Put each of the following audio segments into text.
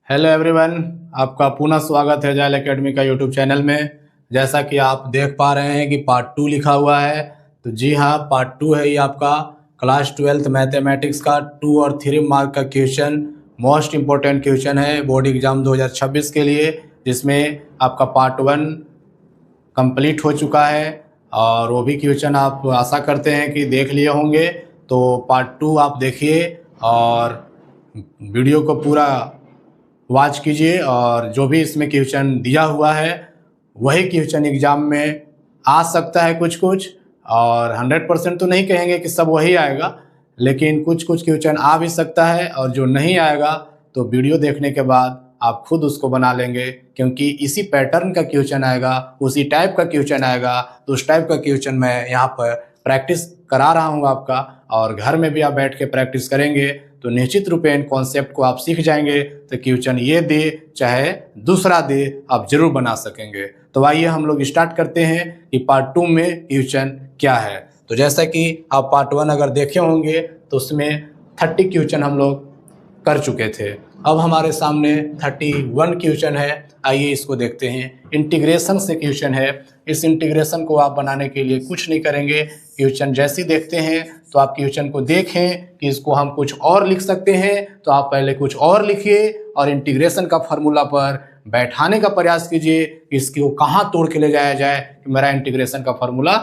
Hello everyone, आपका पुनः स्वागत है जायल एकेडमी का यूट्यूब चैनल में। जैसा कि आप देख पा रहे हैं कि पार्ट 2 लिखा हुआ है, तो जी हाँ, पार्ट 2 है ये आपका क्लास 12th मैथमेटिक्स का 2 और 3 मार्क का क्वेश्चन। मोस्ट इम्पोर्टेंट क्वेश्चन है बोर्ड एग्जाम 2026 के लिए, जिसमें आपका पार्ट 1 कंप्लीट हो चुका है और वो भी क्वेश्चन आप आशा करते हैं कि देख लिए होंगे। तो पार्ट 2 आप देखिए और वीडियो को पूरा वॉच कीजिए, और जो भी इसमें क्वेश्चन दिया हुआ है वही क्वेश्चन एग्जाम में आ सकता है। कुछ कुछ, और 100% तो नहीं कहेंगे कि सब वही आएगा, लेकिन कुछ कुछ क्वेश्चन आ भी सकता है, और जो नहीं आएगा तो वीडियो देखने के बाद आप खुद उसको बना लेंगे, क्योंकि इसी पैटर्न का क्वेश्चन आएगा, उसी टाइप का क्वेश्चन आएगा। तो उस टाइप का क्वेश्चन मैं यहाँ पर प्रैक्टिस करा रहा हूँ आपका, और घर में भी आप बैठ के प्रैक्टिस करेंगे तो निश्चित रूप इन कॉन्सेप्ट को आप सीख जाएंगे। तो क्वेश्चन ये दे चाहे दूसरा दे, आप जरूर बना सकेंगे। तो आइए हम लोग स्टार्ट करते हैं कि पार्ट 2 में क्वेश्चन क्या है। तो जैसा कि आप पार्ट 1 अगर देखे होंगे तो उसमें 30 क्वेश्चन हम लोग कर चुके थे। अब हमारे सामने 31 क्वेश्चन है। आइए इसको देखते हैं। इंटीग्रेशन से क्वेश्चन है। इस इंटीग्रेशन को आप बनाने के लिए कुछ नहीं करेंगे, क्वेश्चन जैसे देखते हैं तो आप क्वेश्चन को देखें कि इसको हम कुछ और लिख सकते हैं, तो आप पहले कुछ और लिखिए और इंटीग्रेशन का फार्मूला पर बैठाने का प्रयास कीजिए कि इसको कहाँ तोड़ के ले जाया जाए कि मेरा इंटीग्रेशन का फार्मूला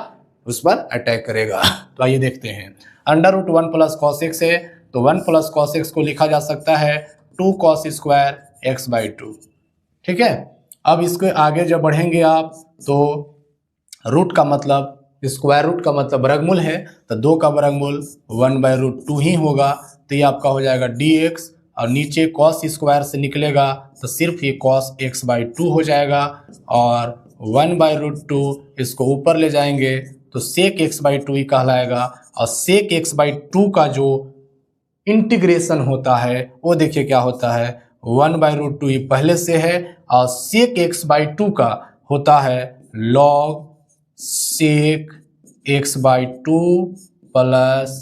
उस पर अटैक करेगा। तो आइए देखते हैं। √1 + cos x है, तो 1 + cos x को लिखा जा सकता है 2 cos स्क्वायर x/2। ठीक है। अब इसके आगे जब बढ़ेंगे आप तो रूट का मतलब, स्क्वायर रूट का मतलब वर्गमूल है, तो 2 का वर्गमूल 1/√2 ही होगा। तो ये आपका हो जाएगा dx, और नीचे cos स्क्वायर से निकलेगा तो सिर्फ ये cos x/2 हो जाएगा, और 1/√2 इसको ऊपर ले जाएंगे तो sec x/2 ही कहलाएगा। और sec x/2 का जो इंटीग्रेशन होता है वो देखिए क्या होता है, 1/√2 ये पहले से है, और sec x/2 का होता है log sec x/2 plus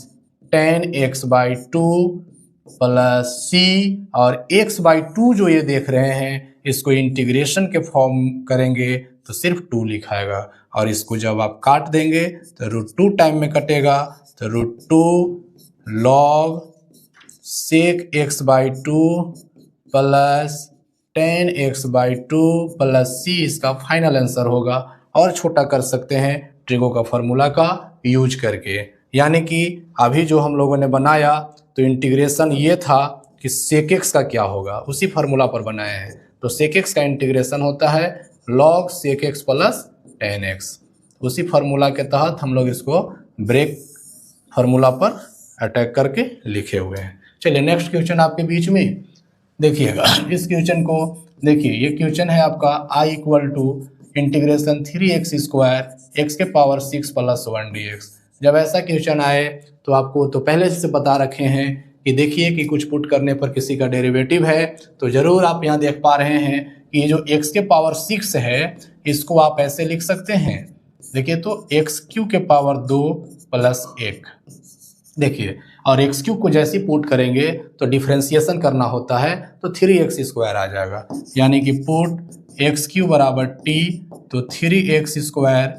tan x/2 plus c, और x/2 जो ये देख रहे हैं इसको इंटीग्रेशन के फॉर्म करेंगे तो सिर्फ 2 लिखाएगा, और इसको जब आप काट देंगे तो √2 टाइम में कटेगा, तो √2 log sec x/2 plus tan x/2 plus c इसका फाइनल आंसर होगा। और छोटा कर सकते हैं ट्रिगो का फॉर्मूला का यूज करके, यानी कि अभी जो हम लोगों ने बनाया तो इंटीग्रेशन ये था कि sec x का क्या होगा, उसी फार्मूला पर बनाए हैं। तो sec x का इंटीग्रेशन होता है log sec x plus tan x। उसी फार्मूला के तहत हम लोग इसको ब्रेक फार्मूला पर अटैक करके लिखे हुए हैं। चलिए नेक्स्ट क्वेश्चन आपके बीच में देखिएगा। इस क्वेश्चन को देखिए, ये क्वेश्चन है आपका I = integration 3x² x⁻6 + 1 dx। जब ऐसा क्वेश्चन आए तो आपको तो पहले से बता रखे हैं कि देखिए कि कुछ पुट करने पर किसी का डेरिवेटिव है, तो ज़रूर आप यहाँ देख पा रहे हैं कि ये जो x⁻6 है इसको आप ऐसे लिख सकते हैं। देखिए तो x³ 2 + 1, देखिए, और x³ को जैसे पुट करेंगे तो डिफ्रेंसिएशन करना होता है तो 3x² आ जाएगा, यानी कि पुट x³ = t, तो 3x²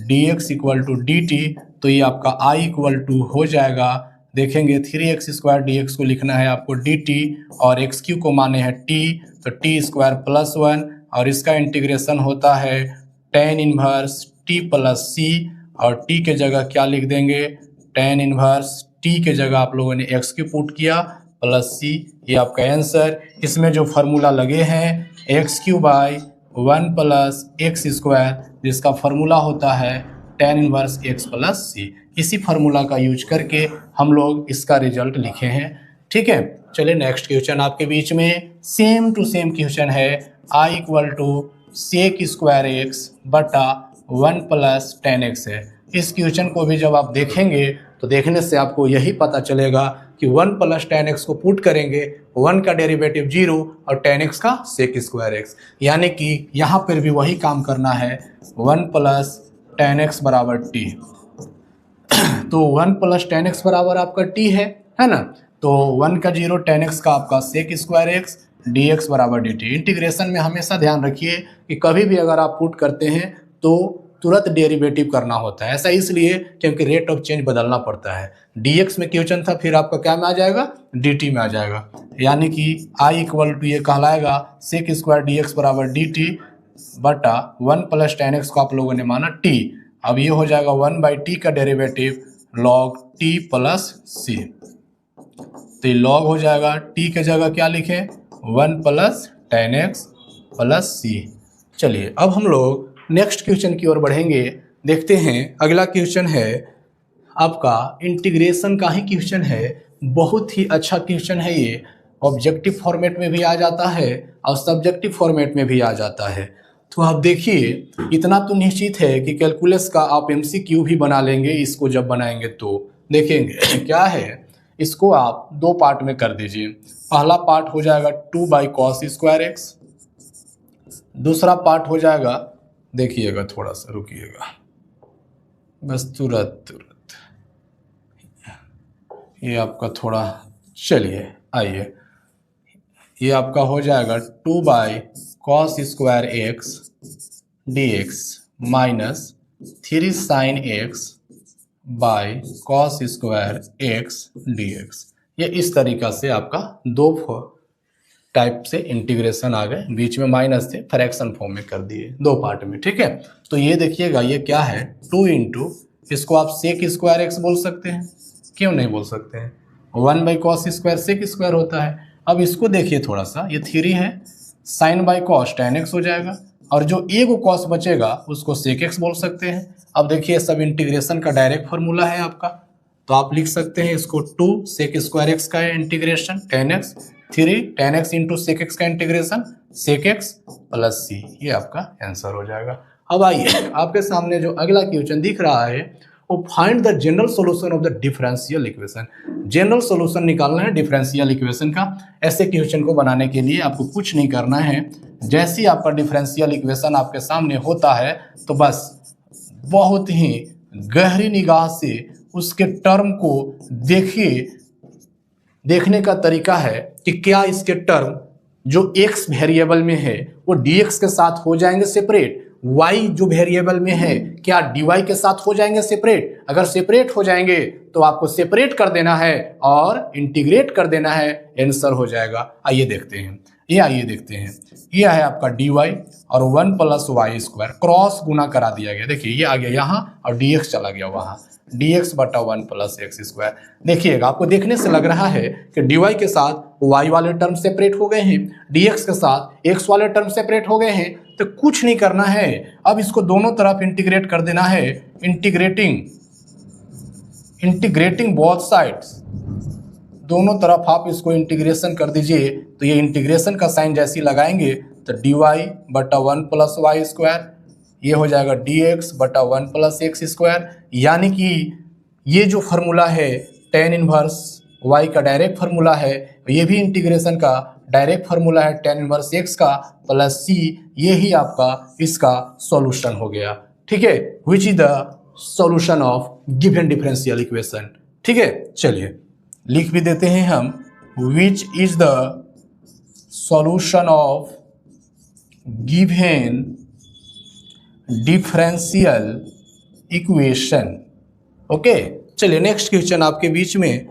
dx = dt। तो ये आपका I = हो जाएगा, देखेंगे 3x² dx को लिखना है आपको dt, और x³ को माने हैं t, तो t² + 1, और इसका इंटीग्रेशन होता है tan 1 t + c, और t के जगह क्या लिख देंगे, tan 1 t के जगह आप लोगों ने x³ पुट किया प्लस c, ये आपका आंसर। इसमें जो फार्मूला लगे हैं x³ 1 + x², जिसका फार्मूला होता है tan 1 x + c। इसी फार्मूला का यूज करके हम लोग इसका रिजल्ट लिखे हैं। ठीक है। चलिए नेक्स्ट क्वेश्चन आपके बीच में सेम टू सेम क्वेश्चन है। I = sec² x बटा 1 + tan x है। इस क्वेश्चन को भी जब आप देखेंगे तो देखने से आपको यही पता चलेगा कि 1 + tan x को पुट करेंगे, 1 का डेरिवेटिव 0 और tan x का sec² x, यानी कि यहाँ पर भी वही काम करना है। 1 + tan x = t, तो 1 + tan x बराबर आपका t है ना। तो 1 का 0 tan x का आपका sec² x dx बराबर dt। इंटीग्रेशन में हमेशा ध्यान रखिए कि कभी भी अगर आप पुट करते हैं तो तुरंत डेरिवेटिव करना होता है। ऐसा इसलिए क्योंकि रेट ऑफ चेंज बदलना पड़ता है। dx में क्वेश्चन था, फिर आपका क्या में आ जाएगा, dt में आ जाएगा, यानी कि I इक्वल टू ये कहलाएगा सेक स्क्वायर dx बराबर dt बटा 1 प्लस tan x को आप लोगों ने माना t। अब ये हो जाएगा 1/t का derivative log t plus c। तो ये log हो जाएगा, t के जगह क्या लिखें, 1 plus tan x plus c। चलिए अब हम लोग नेक्स्ट क्वेश्चन की ओर बढ़ेंगे। देखते हैं अगला क्वेश्चन है आपका इंटीग्रेशन का ही क्वेश्चन है। बहुत ही अच्छा क्वेश्चन है ये। ऑब्जेक्टिव फॉर्मेट में भी आ जाता है और सब्जेक्टिव फॉर्मेट में भी आ जाता है। तो आप देखिए, इतना तो निश्चित है कि कैलकुलस का आप MCQ भी बना लेंगे इसको जब बनाएंगे तो। देखेंगे क्या है, इसको आप दो पार्ट में कर दीजिए। पहला पार्ट हो जाएगा 2/cos स्क्वायर x, दूसरा पार्ट हो जाएगा, देखिएगा थोड़ा सा रुकिएगा बस, तुरंत ये आपका थोड़ा, चलिए आइए, ये आपका हो जाएगा 2/cos square x dx minus 3 sin x by cos square x dx। ये इस तरीका से आपका दो टाइप से इंटीग्रेशन आ गए, बीच में माइनस थे, फ्रैक्शन फॉर्म में कर दिए दो पार्ट में। ठीक है, तो ये देखिएगा ये क्या है, 2 इंटू, इसको आप सेक स्क्वायर एक्स बोल सकते हैं, क्यों नहीं बोल सकते हैं, 1/cos स्क्वायर सेक स्क्वायर होता है। अब इसको देखिए थोड़ा सा, ये 3 है, sine by cos tan x हो जाएगा, और जो एक कॉस बचेगा उसको सेक एक्स बोल सकते हैं। अब देखिए सब इंटीग्रेशन का डायरेक्ट फार्मूला है आपका, तो आप लिख सकते हैं इसको 2 सेक स्क्वायर एक्स का integration tan x, 3 tan x into sec x का integration sec x plus c। ये आपका आंसर हो जाएगा। अब आइए आपके सामने जो अगला क्वेश्चन दिख रहा है वो find the general solution of the differential equation. General solution निकालना है डिफरेंशियल इक्वेशन का। ऐसे क्वेश्चन को बनाने के लिए आपको कुछ नहीं करना है, जैसे ही आपका डिफरेंशियल इक्वेशन आपके सामने होता है तो बस बहुत ही गहरी निगाह से उसके टर्म को देखिए। देखने का तरीका है कि क्या इसके टर्म जो x वेरिएबल में है वो dx के साथ हो जाएंगे सेपरेट, y जो वेरिएबल में है क्या dy के साथ हो जाएंगे सेपरेट। अगर सेपरेट हो जाएंगे तो आपको सेपरेट कर देना है और इंटीग्रेट कर देना है, आंसर हो जाएगा। आइए देखते हैं, आइए देखते हैं, ये है आपका dy और 1 प्लस वाई स्क्वायर क्रॉस गुना करा दिया गया। देखिए ये आ गया यहाँ और dx चला गया वहाँ, dx बटा 1 प्लस एक्स स्क्वायर। देखिएगा आपको देखने से लग रहा है कि dy के साथ y वाले टर्म सेपरेट हो गए हैं, dx के साथ x वाले टर्म सेपरेट हो गए हैं। तो कुछ नहीं करना है, अब इसको दोनों तरफ इंटीग्रेट कर देना है। इंटीग्रेटिंग बोथ साइड्स, दोनों तरफ आप इसको इंटीग्रेशन कर दीजिए। तो ये इंटीग्रेशन का साइन जैसी लगाएंगे तो dy बटा 1 प्लस वाई स्क्वायर, ये हो जाएगा dx बटा 1 प्लस एक्स स्क्वायर। यानी कि ये जो फार्मूला है tan इनवर्स y का डायरेक्ट फार्मूला है, ये भी इंटीग्रेशन का डायरेक्ट फार्मूला है tan इनवर्स x का प्लस c, ये ही आपका इसका सॉल्यूशन हो गया। ठीक है, which is the solution of given differential equation. ठीक है, चलिए लिख भी देते हैं हम, which is the solution of given differential equation. Okay, चलिए नेक्स्ट क्वेश्चन आपके बीच में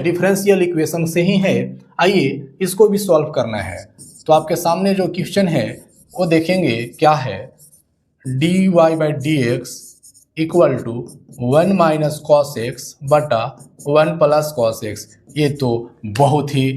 डिफरेंशियल इक्वेशन से ही है, आइए इसको भी सॉल्व करना है। तो आपके सामने जो क्वेश्चन है वो देखेंगे क्या है, dy by d x equal to 1 minus cos x बटा 1 प्लस कॉस एक्स। ये तो बहुत ही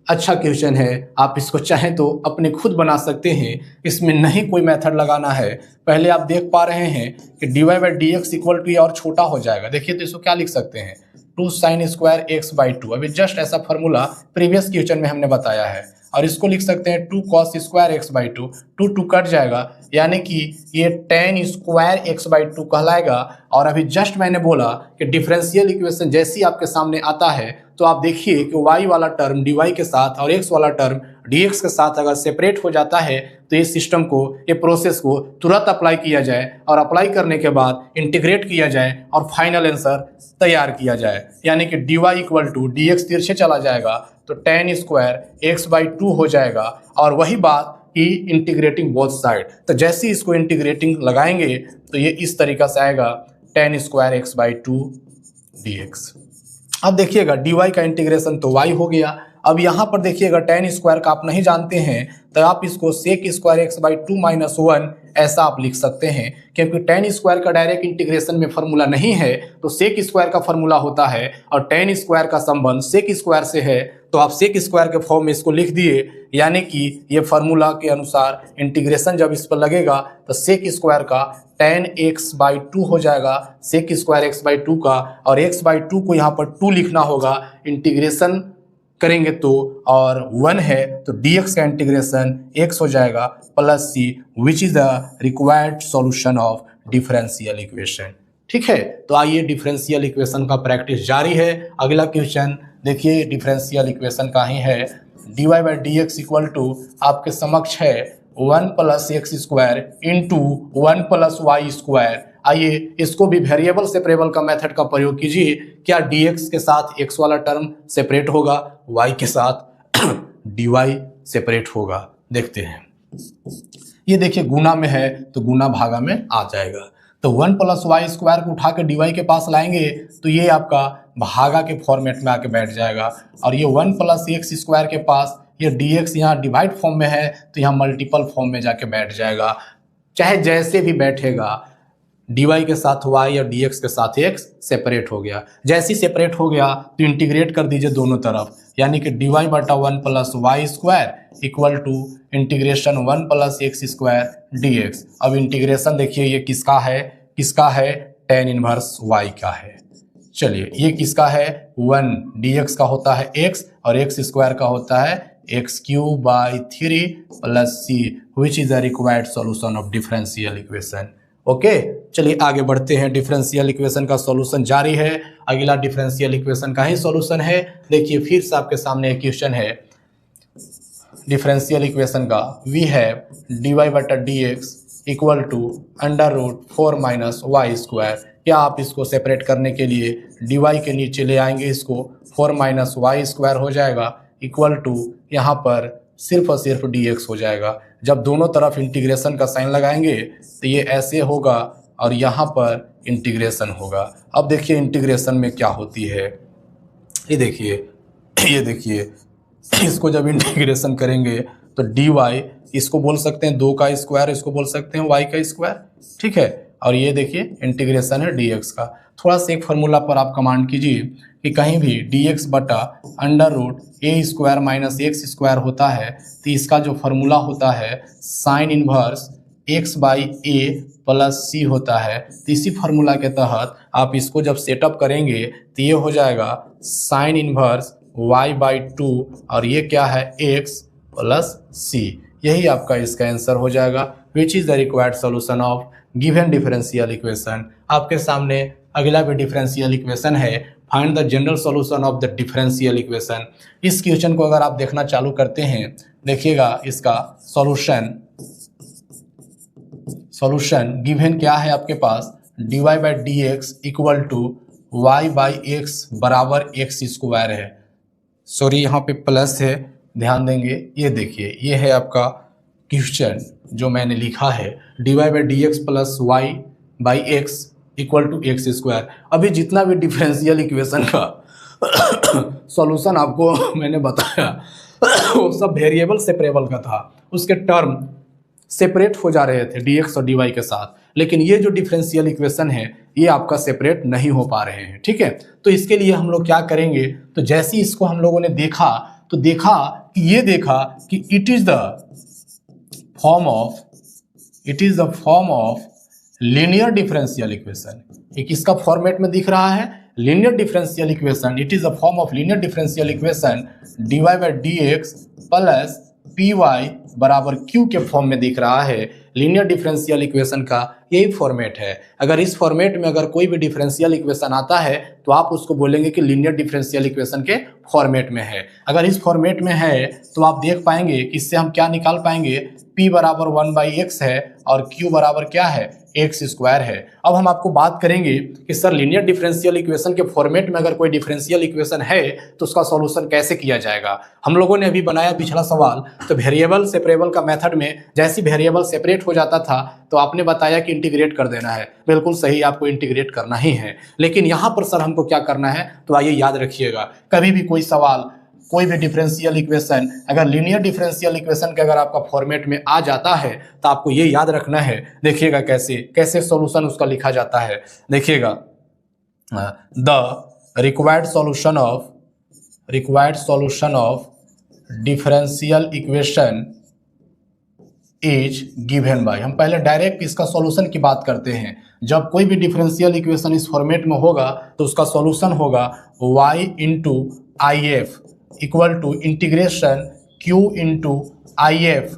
अच्छा क्वेश्चन है, आप इसको चाहें तो अपने खुद बना सकते हैं, इसमें नहीं कोई मेथड लगाना है। पहले आप देख पा रहे हैं कि dy by d x equal to ये और छोटा हो जाएगा। देखिए तो इसको क्या लिख सकते हैं, 2 साइन स्क्वायर एक्स बाई 2। अभी जस्ट ऐसा फार्मूला प्रीवियस क्वेश्चन में हमने बताया है। और इसको लिख सकते हैं 2 cos square x by 2, 2 cut जाएगा, यानी कि ये tan स्क्वायर एक्स बाई 2 कहलाएगा। और अभी जस्ट मैंने बोला कि डिफरेंशियल इक्वेशन जैसी आपके सामने आता है तो आप देखिए कि y वाला टर्म dy के साथ और x वाला टर्म dx के साथ अगर सेपरेट हो जाता है तो ये सिस्टम को, ये प्रोसेस को तुरंत अप्लाई किया जाए और अप्लाई करने के बाद इंटीग्रेट किया जाए और फाइनल आंसर तैयार किया जाए। यानी कि dy इक्वल टू dx तिरछे चला जाएगा तो tan स्क्वायर x/2 हो जाएगा। और वही बात कि इंटीग्रेटिंग बोथ साइड, तो जैसे ही इसको इंटीग्रेटिंग लगाएंगे तो ये इस तरीका से आएगा tan स्क्वायर x/2 dx। अब देखिएगा dy का इंटीग्रेशन तो y हो गया। अब यहाँ पर देखिएगा tan स्क्वायर का आप नहीं जानते हैं तो आप इसको sec स्क्वायर x/2 - 1 ऐसा आप लिख सकते हैं, क्योंकि tan स्क्वायर का डायरेक्ट इंटीग्रेशन में फॉर्मूला नहीं है तो sec स्क्वायर का फॉर्मूला होता है और tan स्क्वायर का संबंध sec स्क्वायर से है तो आप sec स्क्वायर के फॉर्म में इसको लिख दिए। यानी कि ये फार्मूला के अनुसार इंटीग्रेशन जब इस पर लगेगा तो sec स्क्वायर का tan x/2 हो जाएगा, sec स्क्वायर x/2 का, और x/2 को यहाँ पर 2 लिखना होगा, इंटीग्रेशन करेंगे तो, और 1 है तो dx का इंटीग्रेशन x हो जाएगा plus c, which is the required solution of differential equation. ठीक है, तो आइए डिफरेंशियल इक्वेशन का प्रैक्टिस जारी है। अगला क्वेश्चन देखिए डिफरेंशियल इक्वेशन का ही है। dy/dx इक्वल टू आपके समक्ष है 1 + x² इंटू 1 + y²। आइए इसको भी वेरिएबल सेपरेबल का मेथड का प्रयोग कीजिए। क्या dx के साथ x वाला टर्म सेपरेट होगा, y के साथ dy सेपरेट होगा, देखते हैं। ये देखिए गुना में है तो गुना भागा में आ जाएगा, तो 1 + y² को उठा के dy के पास लाएंगे तो ये आपका भागा के फॉर्मेट में आके बैठ जाएगा, और ये 1 + x² के पास ये dx यहाँ डिवाइड फॉर्म में है तो यहाँ मल्टीपल फॉर्म में जाके बैठ जाएगा। चाहे जैसे भी बैठेगा, dy के साथ y और dx के साथ x सेपरेट हो गया। जैसे ही सेपरेट हो गया तो इंटीग्रेट कर दीजिए दोनों तरफ, यानी कि dy/1 + y² equal to integration 1 + x² dx। अब इंटीग्रेशन देखिए ये किसका है, किसका है, tan इनवर्स y का है। चलिए ये किसका है, 1 dx का होता है x और x² का होता है x³/3 + c, which is the required solution of differential equation. Okay, चलिए आगे बढ़ते हैं। डिफरेंशियल इक्वेशन का सॉल्यूशन जारी है। अगला डिफरेंशियल इक्वेशन का ही सॉल्यूशन है। देखिए फिर से आपके सामने एक क्वेश्चन है डिफरेंशियल इक्वेशन का। We have dy/dx equal to √4 - y²। क्या आप इसको सेपरेट करने के लिए dy के नीचे ले आएंगे, इसको 4 - y² हो जाएगा इक्वल टू यहाँ पर सिर्फ और सिर्फ dx हो जाएगा। जब दोनों तरफ इंटीग्रेशन का साइन लगाएंगे तो ये ऐसे होगा और यहाँ पर इंटीग्रेशन होगा। अब देखिए इंटीग्रेशन में क्या होती है, ये देखिए इसको जब इंटीग्रेशन करेंगे तो dy, इसको बोल सकते हैं 2 का स्क्वायर, इसको बोल सकते हैं y का स्क्वायर। ठीक है, और ये देखिए इंटीग्रेशन है dx का। थोड़ा सा एक फार्मूला पर आप कमांड कीजिए कि कहीं भी dx बटा √a² - x² होता है तो इसका जो फार्मूला होता है साइन इनवर्स x/a + c होता है। तो इसी फार्मूला के तहत आप इसको जब सेटअप करेंगे तो ये हो जाएगा साइन इनवर्स y/2 और ये क्या है x + c। यही आपका इसका आंसर हो जाएगा, which is the required solution of given differential equation. आपके सामने अगला भी डिफरेंशियल इक्वेशन है, find the general solution of the differential equation. इस क्वेश्चन को अगर आप देखना चालू करते हैं, देखिएगा इसका सॉल्यूशन गिवन क्या है आपके पास, dy/dx इक्वल टू y/x बराबर x² है। सॉरी यहाँ पे प्लस है, ध्यान देंगे। ये देखिए ये है आपका क्वेश्चन जो मैंने लिखा है, dy/dx + y/x equal to x²। अभी जितना भी डिफरेंशियल इक्वेशन का सॉल्यूशन आपको मैंने बताया वो सब वेरिएबल सेपरेबल का था, उसके टर्म सेपरेट हो जा रहे थे dx और dy के साथ, लेकिन ये जो डिफरेंशियल इक्वेशन है ये आपका सेपरेट नहीं हो पा रहे हैं। ठीक है, तो इसके लिए हम लोग क्या करेंगे, तो जैसे ही इसको हम लोगों ने देखा तो देखा कि it is the form of linear differential equation. ये किसका फॉर्मेट में दिख रहा है, linear differential equation. It is the form of linear differential equation dy/dx + py = q के फॉर्म में दिख रहा है। लीनियर डिफरेंशियल इक्वेशन का यही फॉर्मेट है। अगर इस फॉर्मेट में अगर कोई भी डिफरेंशियल इक्वेशन आता है तो आप उसको बोलेंगे कि लीनियर डिफरेंशियल इक्वेशन के फॉर्मेट में है। अगर इस फॉर्मेट में है तो आप देख पाएंगे कि इससे हम क्या निकाल पाएंगे, p बराबर 1/x है और q बराबर क्या है, एक्स स्क्वायर है। अब हम आपको बात करेंगे कि सर लीनियर डिफरेंशियल इक्वेशन के फॉर्मेट में अगर कोई डिफरेंशियल इक्वेशन है तो उसका सॉल्यूशन कैसे किया जाएगा। हम लोगों ने अभी बनाया पिछला सवाल, तो वेरिएबल सेपरेबल का मेथड में जैसे वेरिएबल सेपरेट हो जाता था तो आपने बताया कि इंटीग्रेट कर देना है। बिल्कुल सही, आपको इंटीग्रेट करना ही है। लेकिन यहाँ पर सर हमको क्या करना है, तो आइए याद रखिएगा, कभी भी कोई सवाल, कोई भी डिफरेंशियल इक्वेशन अगर लीनियर डिफरेंशियल इक्वेशन के अगर आपका फॉर्मेट में आ जाता है तो आपको ये याद रखना है। देखिएगा कैसे कैसे सॉल्यूशन उसका लिखा जाता है। देखिएगा, the required solution of differential equation is given bye. हम पहले डायरेक्ट इसका सॉल्यूशन की बात करते हैं। जब कोई भी डिफरेंशियल इक्वेशन इस फॉर्मेट में होगा तो उसका सॉल्यूशन होगा y into I F equal to integration q into I F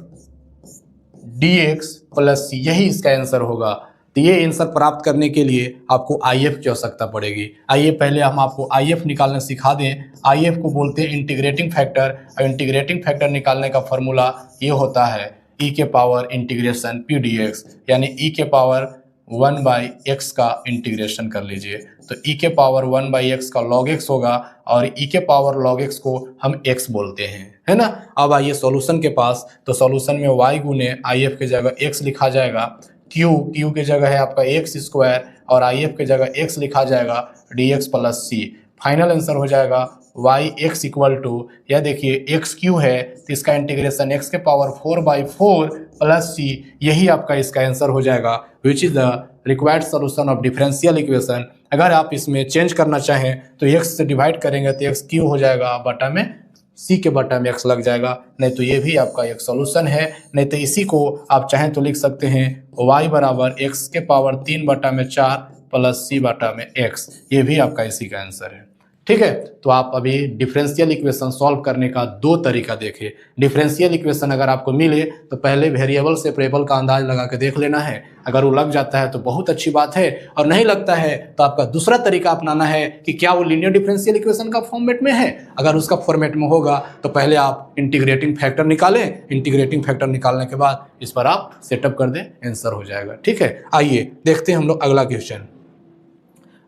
d x plus c, यही इसका आंसर होगा। तो ये आंसर प्राप्त करने के लिए आपको आई एफ की आवश्यकता पड़ेगी। आइए पहले हम आपको आई एफ निकालना सिखा दें। आई एफ को बोलते हैं इंटीग्रेटिंग फैक्टर, और इंटीग्रेटिंग फैक्टर निकालने का फॉर्मूला ये होता है e के पावर इंटीग्रेशन p dx, यानी e के पावर 1/x का इंटीग्रेशन कर लीजिए। तो e के पावर 1/x का log x होगा और e के पावर log x को हम x बोलते हैं, है ना। अब आइए सॉल्यूशन के पास, तो सॉल्यूशन में y गुने आई एफ की जगह x लिखा जाएगा, q की जगह है आपका एक्स स्क्वायर और आई एफ की जगह x लिखा जाएगा dx plus c। Final answer हो जाएगा y x इक्वल टू, यह देखिए x क्यू है तो इसका इंटीग्रेशन x के पावर 4/4 प्लस c, यही आपका इसका आंसर हो जाएगा, which is the required solution of differential equation. अगर आप इसमें चेंज करना चाहें तो x से डिवाइड करेंगे तो x क्यू हो जाएगा, बटा में c के बटा में x लग जाएगा, नहीं तो ये भी आपका एक सॉल्यूशन है। नहीं तो इसी को आप चाहें तो लिख सकते हैं y बराबर x के पावर 3/4 प्लस c बटा में x, ये भी आपका इसी का आंसर है। ठीक है, तो आप अभी डिफरेंशियल इक्वेशन सॉल्व करने का दो तरीका देखें। डिफरेंशियल इक्वेशन अगर आपको मिले तो पहले वेरिएबल सेपरेबल का अंदाज लगा के देख लेना है। अगर वो लग जाता है तो बहुत अच्छी बात है, और नहीं लगता है तो आपका दूसरा तरीका अपनाना है कि क्या वो लीनियर डिफरेंशियल इक्वेशन का फॉर्मेट में है। अगर उसका फॉर्मेट में होगा तो पहले आप इंटीग्रेटिंग फैक्टर निकालें, इंटीग्रेटिंग फैक्टर निकालने के बाद इस पर आप सेटअप कर दें, आंसर हो जाएगा। ठीक है, आइए देखते हैं हम लोग अगला क्वेश्चन।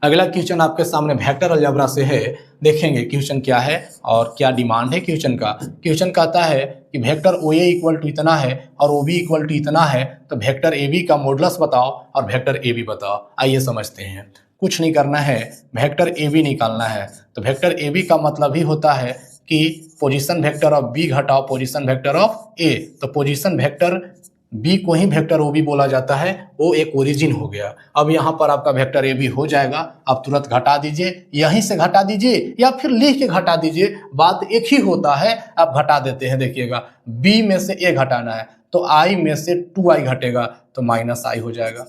अगला क्वेश्चन आपके सामने वेक्टर अलजेब्रा से है। देखेंगे क्वेश्चन क्या है और क्या डिमांड है क्वेश्चन का। क्वेश्चन कहता है कि वेक्टर OA इक्वल टू इतना है और OB इक्वल टू इतना है, तो वेक्टर AB का मॉडुलस बताओ और वेक्टर AB बताओ। आइए समझते हैं। कुछ नहीं करना है, वेक्टर AB निकालना है। तो वेक्टर AB का मतलब ही होता है कि पोजीशन वेक्टर ऑफ B घटाओ पोजीशन वेक्टर ऑफ A। तो पोजीशन वेक्टर B को ही वेक्टर OB बोला जाता है, वो एक ओरिजिन हो गया। अब यहाँ पर आपका वेक्टर AB हो जाएगा, आप तुरंत घटा दीजिए, यहीं से घटा दीजिए या फिर लिख के घटा दीजिए, बात एक ही होता है। आप घटा देते हैं, देखिएगा B में से A घटाना है तो I में से 2I घटेगा तो माइनस I हो जाएगा।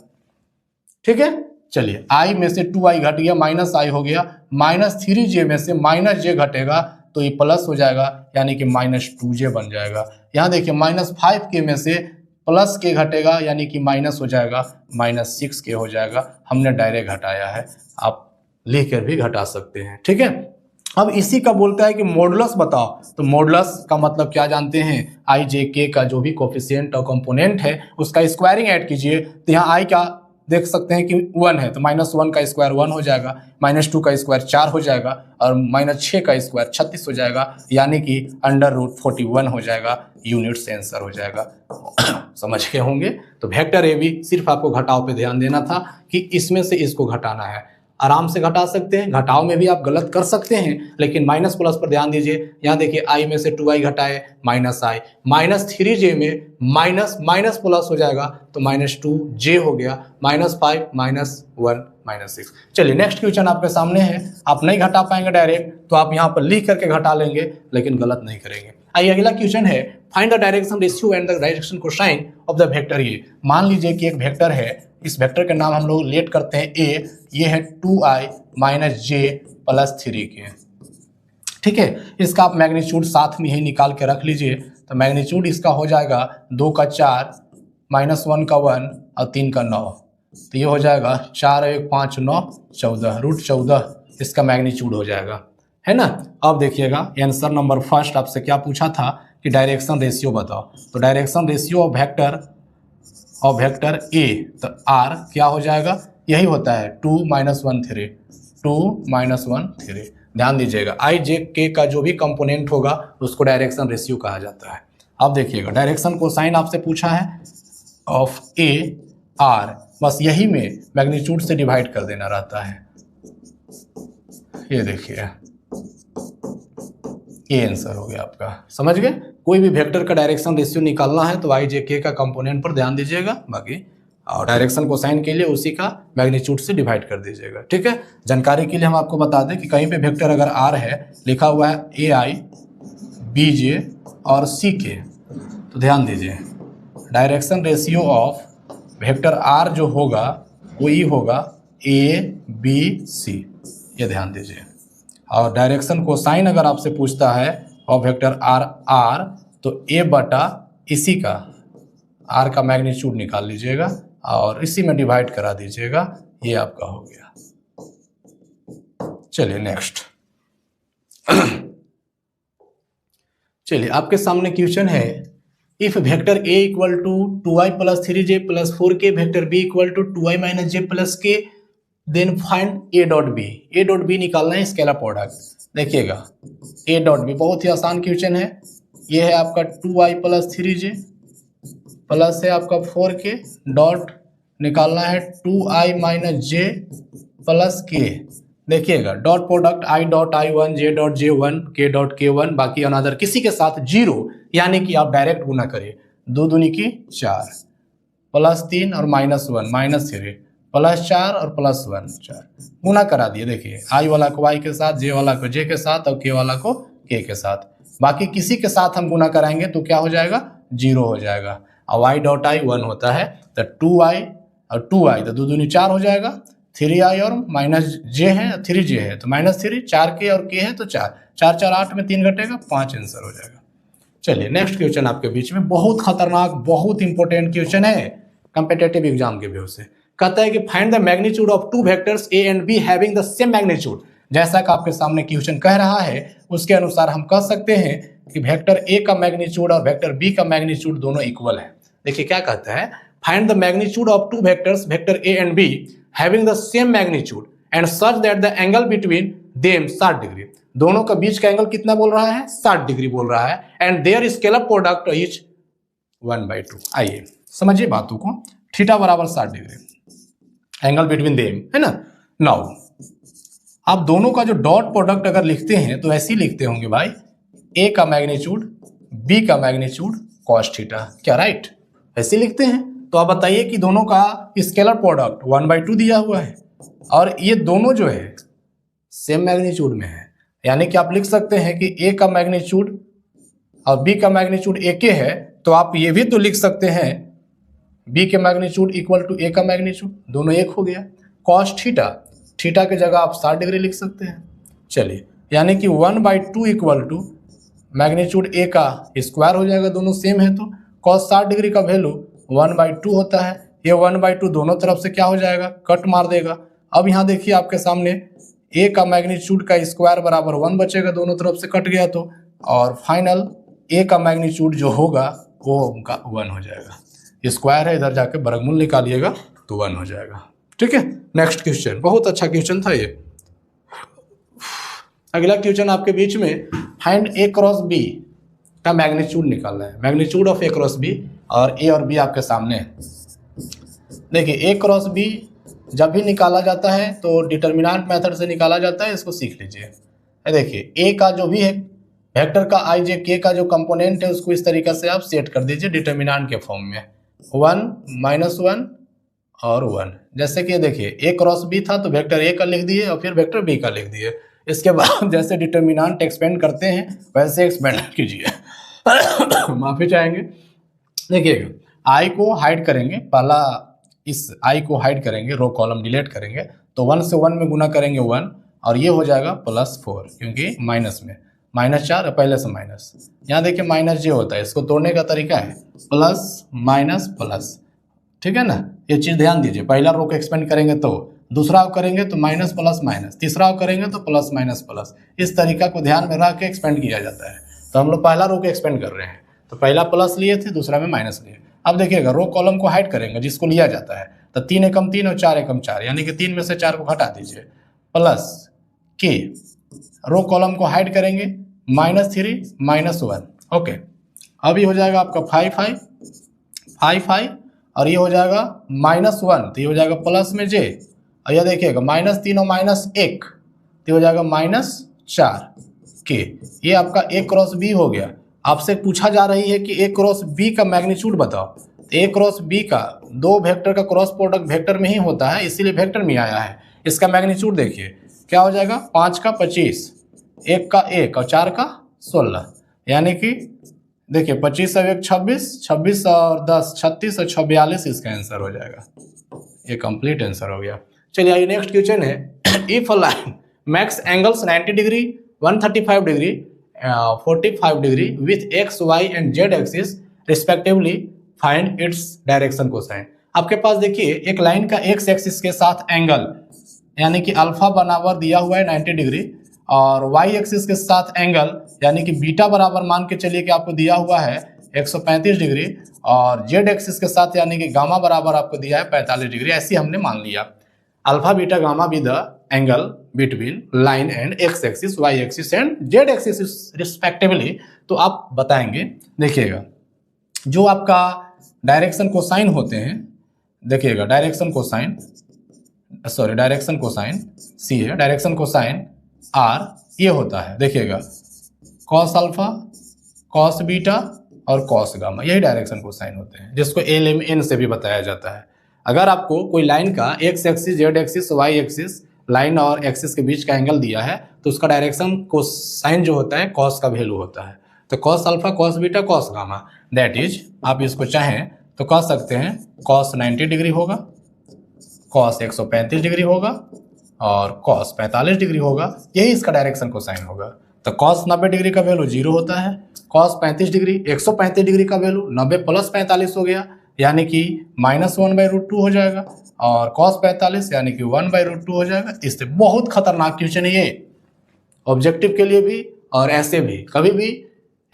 ठीक है, चलिए I में से 2I घट गया, माइनस I हो गया। -3J में से -J घटेगा तो ये प्लस हो जाएगा, यानी कि -2J बन जाएगा। यहाँ देखिए -5K में से प्लस K घटेगा, यानी कि माइनस हो जाएगा, -6K हो जाएगा। हमने डायरेक्ट घटाया है, आप लिख कर भी घटा सकते हैं। ठीक है, अब इसी का बोलता है कि मॉडुलस बताओ। तो मॉडुलस का मतलब क्या जानते हैं, I J K का जो भी कोफिशिएंट और कंपोनेंट है उसका स्क्वायरिंग ऐड कीजिए। तो यहाँ I का देख सकते हैं कि 1 है तो -1 का स्क्वायर 1 हो जाएगा, -2 का स्क्वायर 4 हो जाएगा और -6 का स्क्वायर 36 हो जाएगा, यानी कि √41 हो जाएगा। यूनिट से आंसर हो जाएगा। समझ के होंगे। तो वेक्टर AB सिर्फ आपको घटाव पे ध्यान देना था कि इसमें से इसको घटाना है। आराम से घटा सकते हैं, घटाव में भी आप गलत कर सकते हैं, लेकिन माइनस प्लस पर ध्यान दीजिए। यहाँ देखिए I में से 2I घटाए -I, -3J में माइनस प्लस हो जाएगा तो -2J हो गया, -5 -1 -6। चलिए नेक्स्ट क्वेश्चन आपके सामने है। आप नहीं घटा पाएंगे डायरेक्ट तो आप यहाँ पर लिख करके घटा लेंगे, लेकिन गलत नहीं करेंगे। आइए अगला क्वेश्चन है, find the direction ratio and the direction cosine of the vector A. मान लीजिए कि एक वेक्टर है, इस वेक्टर के नाम हम लोग लेट करते हैं A, ये है 2I - J + 3K। ठीक है, इसका आप मैग्नीट्यूड साथ में ही निकाल के रख लीजिए। तो मैग्नीट्यूड इसका हो जाएगा 2 का 4 -1 का 1 और 3 का 9, तो ये हो जाएगा 4 1 5 9 14 √14 इसका मैग्नीट्यूड हो जाएगा, है ना। अब देखिएगा आंसर नंबर फर्स्ट आपसे क्या पूछा था कि डायरेक्शन रेशियो बताओ, तो direction ratio of vector A, तो आर क्या हो जाएगा, यही होता है 2 - 1 3, 2 - 1 3। ध्यान दीजिएगा आई जे के का जो भी कंपोनेंट होगा उसको डायरेक्शन रेशियो कहा जाता है। अब देखिएगा डायरेक्शन कोसाइन आपसे पूछा है ऑफ ए आर, बस यही में मैग्नीट्यूड से डिवाइड कर देना रहता है। ये देखिए ये आंसर हो गया आपका, समझ गए। कोई भी वेक्टर का डायरेक्शन रेशियो निकालना है तो आई जे के का कंपोनेंट पर ध्यान दीजिएगा, बाकी और डायरेक्शन कोसाइन के लिए उसी का मैग्नीट्यूड से डिवाइड कर दीजिएगा, ठीक है। जानकारी के लिए हम आपको बता दें कि कहीं पे वेक्टर अगर आर है, लिखा हुआ है ए आई बी जे और सी के, तो ध्यान दीजिए direction ratio of vector r जो होगा वही होगा ए बी सी, ये ध्यान दीजिए। और डायरेक्शन कोसाइन अगर आपसे पूछता है और वेक्टर आर तो ए बटा इसी का आर का मैग्नीट्यूड निकाल लीजिएगा और इसी में डिवाइड करा दीजिएगा, ये आपका हो गया। चलिए नेक्स्ट चलिए आपके सामने क्वेश्चन है, if vector a equal to 2i + 3j + 4k, vector b equal to 2i - j + k, then find a dot b. A dot b निकालना है स्केलर प्रोडक्ट। देखिएगा ए डॉट बी बहुत ही आसान क्वेश्चन है। ये है आपका 2i + 3j प्लस है आपका 4k, डॉट निकालना है 2i - j + k। देखिएगा dot product i.i1 j.j1 k.k1 बाकी अनदर किसी के साथ 0, यानी कि आप डायरेक्ट गुना करिए, 2 दूनी की 4 +3 और -1 -3 +4 और +1 4 गुना करा दिए। देखिए i वाला को y के साथ, j वाला को j के साथ और k वाला को k के साथ, बाकी किसी के साथ हम गुना कराएंगे तो क्या हो जाएगा, 0 हो जाएगा। और y.i 1 होता है तो 2i और 2i तो 2 दूनी 4 हो जाएगा, 3i और -j है 3j है तो -3, 4k और k है तो 4 4 4 8 में 3 घटेगा 5 आंसर हो जाएगा। चलिए नेक्स्ट क्वेश्चन आपके बीच में बहुत खतरनाक बहुत इंपॉर्टेंट क्वेश्चन है कॉम्पिटिटिव एग्जाम के व्यू से। कहता है कि find the magnitude of two vectors A and be having the same magnitude. जैसा कि आपके सामने क्वेश्चन कह रहा है उसके अनुसार हम कह सकते हैं कि वेक्टर ए का मैग्नीट्यूड और वेक्टर बी का मैग्नीट्यूड दोनों इक्वल है। देखिए क्या कहता है, find the magnitude of two vectors vector A and be having the same magnitude and such that the angle between them 60 degree. दोनों का बीच का एंगल कितना बोल रहा है, 60 डिग्री बोल रहा है। And there scalar product is 1/2। आइए समझिए बातों को, थीटा बराबर 60 डिग्री, एंगल बिटवीन देम, है ना। नाउ आप दोनों का जो डॉट प्रोडक्ट अगर लिखते हैं तो ऐसे ही लिखते होंगे भाई, ए का मैग्नीट्यूड बी का मैग्नीट्यूड कॉस थीटा, क्या राइट, ऐसे लिखते हैं। तो आप बताइए कि दोनों का स्केलर प्रोडक्ट 1/2 दिया हुआ है और ये दोनों जो है सेम मैग्नीट्यूड में है, यानी कि आप लिख सकते हैं कि ए का मैग्नीट्यूड और बी का मैग्नीट्यूड एक ही है, तो आप ये भी तो लिख सकते हैं बी के मैग्नीट्यूड इक्वल टू ए का मैग्नीट्यूड, दोनों एक हो गया। कॉस थीटा, थीटा की जगह आप 60 डिग्री लिख सकते हैं। चलिए यानी कि 1/2 इक्वल टू मैग्नीट्यूड ए का स्क्वायर हो जाएगा, दोनों सेम है तो कॉस 60 डिग्री का वैल्यू 1/2 होता है। ये 1/2 दोनों तरफ से क्या हो जाएगा, कट मार देगा। अब यहाँ देखिए आपके सामने ए का मैग्नीट्यूड का स्क्वायर बराबर 1 बचेगा, दोनों तरफ से कट गया तो, और फाइनल ए का मैग्नीट्यूड जो होगा वो उनका 1 हो जाएगा। स्क्वायर है, इधर जाके वर्गमूल निकालिएगा तो 1 हो जाएगा। ठीक है, नेक्स्ट क्वेश्चन, बहुत अच्छा क्वेश्चन था ये। अगला क्वेश्चन आपके बीच में, फाइंड ए क्रॉस बी का मैग्नीट्यूड निकालना है, magnitude of a cross b, और ए और बी आपके सामने है। देखिए ए क्रॉस बी जब भी निकाला जाता है तो डिटर्मिनेंट मेथड से निकाला जाता है, इसको सीख लीजिए। देखिए ए का जो भी है वेक्टर का आई जे के का जो कंपोनेंट है उसको इस तरीके से आप सेट कर दीजिए डिटर्मिनेंट के फॉर्म में, 1 - 1 और 1। जैसे कि देखिए ए क्रॉस बी था तो वेक्टर ए का लिख दिए और फिर वेक्टर बी का लिख दिए। इसके बाद जैसे डिटर्मिनेंट एक्सपेंड करते हैं वैसे एक्सपेंड कीजिए माफी चाहेंगे। देखिएगा आई को हाइड करेंगे, पहला इस आई को हाइड करेंगे, रो कॉलम डिलीट करेंगे तो 1 से 1 में गुना करेंगे 1 और ये हो जाएगा +4 क्योंकि माइनस में -4 पहले से माइनस, यहाँ देखिए माइनस जे होता है, इसको तोड़ने का तरीका है प्लस माइनस प्लस, ठीक है ना। ये चीज़ ध्यान दीजिए, पहला रो को एक्सपेंड करेंगे तो, दूसरा रो करेंगे तो माइनस प्लस माइनस, तीसरा रो करेंगे तो प्लस माइनस प्लस, इस तरीका को ध्यान में रख के एक्सपेंड किया जाता है। तो हम लोग पहला रो को एक्सपेंड कर रहे हैं, तो पहला प्लस लिए थे, दूसरा में माइनस लिए। अब देखिएगा रो कॉलम को हाइड करेंगे जिसको लिया जाता है, तो 3 एकम 3 और 4 एकम 4, यानी कि 3 में से 4 को घटा दीजिए, प्लस के रो कॉलम को हाइड करेंगे -3 -1, ओके। अब ये हो जाएगा आपका 5 और ये हो जाएगा -1, तो ये हो जाएगा प्लस में जे, और यह देखिएगा -3 और -1, तो हो जाएगा -4 के। ये आपका A क्रॉस B हो गया। आपसे पूछा जा रही है कि A क्रॉस B का मैग्नीट्यूड बताओ। A क्रॉस B का दो वेक्टर का क्रॉस प्रोडक्ट वेक्टर में ही होता है, इसीलिए वेक्टर में आया है। इसका मैग्नीट्यूड देखिए क्या हो जाएगा, 5 का 25, 1 का 1 और 4 का 16, यानी कि देखिए 25 और 1 26, 26 और 10 36 और 42 इसका आंसर हो जाएगा। ये कंप्लीट आंसर हो गया। चलिए आइए नेक्स्ट क्वेश्चन है, if a line makes angles 90 degree 135 degree 45 degree with x y and z axis respectively find its direction cosine. आपके पास देखिए एक लाइन का एक्स एक्सिस के साथ एंगल यानी कि अल्फा बराबर दिया हुआ है 90 डिग्री, और वाई एक्सिस के साथ एंगल यानी कि बीटा बराबर मान के चलिए कि आपको दिया हुआ है 135 डिग्री, और जेड एक्सिस के साथ यानी कि गामा बराबर आपको दिया है 45 डिग्री, ऐसी हमने मान लिया। Alpha beta gamma be the angle between line and x axis y axis and z axis respectively. तो आप बताएंगे, देखिएगा जो आपका डायरेक्शन कोसाइन होते हैं, देखिएगा डायरेक्शन कोसाइन सी है, डायरेक्शन कोसाइन आर ये होता है, देखिएगा कॉस अल्फा कॉस बीटा और कॉस गामा, यही डायरेक्शन कोसाइन होते हैं, जिसको एल एम एन से भी बताया जाता है। अगर आपको कोई लाइन का x axis z axis y axis line और एक्सिस के बीच का एंगल दिया है, तो उसका डायरेक्शन कोसाइन जो होता है कॉस का वैल्यू होता है। तो cos alpha cos beta cos gamma, that is आप इसको चाहें तो कह सकते हैं कॉस 90 डिग्री होगा, कॉस 135 डिग्री होगा और कॉस 45 डिग्री होगा, यही इसका डायरेक्शन कोसाइन होगा। तो कॉस 90 डिग्री का वैल्यू 0 होता है, कॉस 35 डिग्री 135 डिग्री का वैल्यू 90 प्लस 45 हो गया, यानी कि -1/√2 हो जाएगा, और कॉस 45 यानी कि 1/√2 हो जाएगा। इससे बहुत खतरनाक क्वेश्चन है ये, ऑब्जेक्टिव के लिए भी और ऐसे भी। कभी भी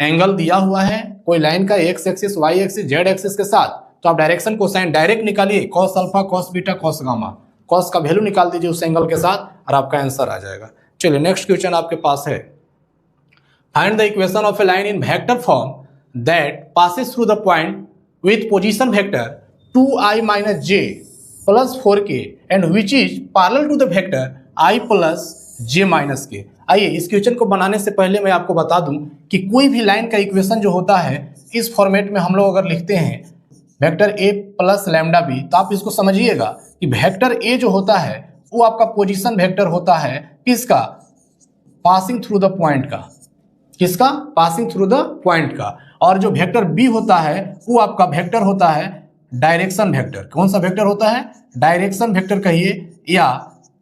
एंगल दिया हुआ है कोई लाइन का x axis y axis z axis के साथ, तो आप डायरेक्शन कोसाइन डायरेक्ट निकालिए, cos alpha cos beta cos gamma, cos का वैल्यू निकाल दीजिए उस एंगल के साथ और आपका आंसर आ जाएगा। चलिए नेक्स्ट क्वेश्चन आपके पास है, find the equation of A line in vector form that passes through the point with position vector 2i minus j plus 4k and which is parallel to the vector i plus j minus k। आइए इस question को बनाने से पहले मैं आपको बता दूं कि कोई भी लाइन का इक्वेशन जो होता है इस फॉर्मेट में हम लोग अगर लिखते हैं vector a plus lambda b, तो आप इसको समझिएगा कि वेक्टर a जो होता है वो आपका पोजीशन वेक्टर होता है, किसका, पासिंग थ्रू द पॉइंट का, किसका, पासिंग थ्रू द पॉइंट का। और जो वेक्टर बी होता है वो आपका वेक्टर होता है डायरेक्शन वेक्टर। कौन सा वेक्टर होता है, डायरेक्शन वेक्टर कहिए या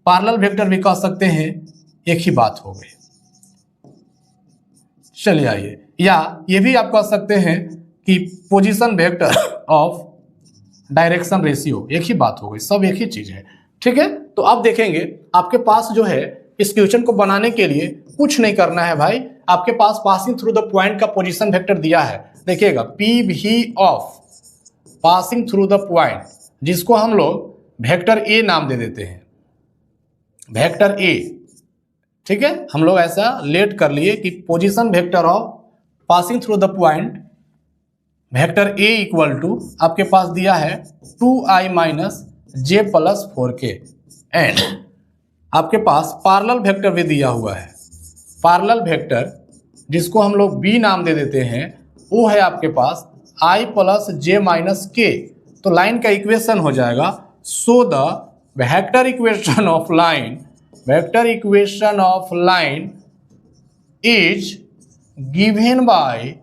पैरेलल वेक्टर भी कह सकते हैं, एक ही बात हो गई। चलिए आइए, या ये भी आप कह सकते हैं कि position vector of direction ratio, एक ही बात हो गई, सब एक ही चीज है, ठीक है। तो अब देखेंगे आपके पास जो है इस क्वेश्चन को बनाने के लिए कुछ नहीं करना है भाई, आपके पास पासिंग थ्रू द पॉइंट का पोजीशन वेक्टर दिया है, देखिएगा पी भी of passing through the point, जिसको हम लोग वेक्टर ए नाम दे देते हैं, वेक्टर ए, ठीक है। हम लोग ऐसा लेट कर लिए कि position vector of passing through the point vector a equal to आपके पास दिया है 2i minus J plus 4k, and आपके पास पैरेलल वेक्टर भी दिया हुआ है, पैरेलल वेक्टर जिसको हम लोग बी नाम दे देते हैं, वो है आपके पास i plus j minus k. तो लाइन का इक्वेशन हो जाएगा, so the vector equation of line, vector equation of line is given by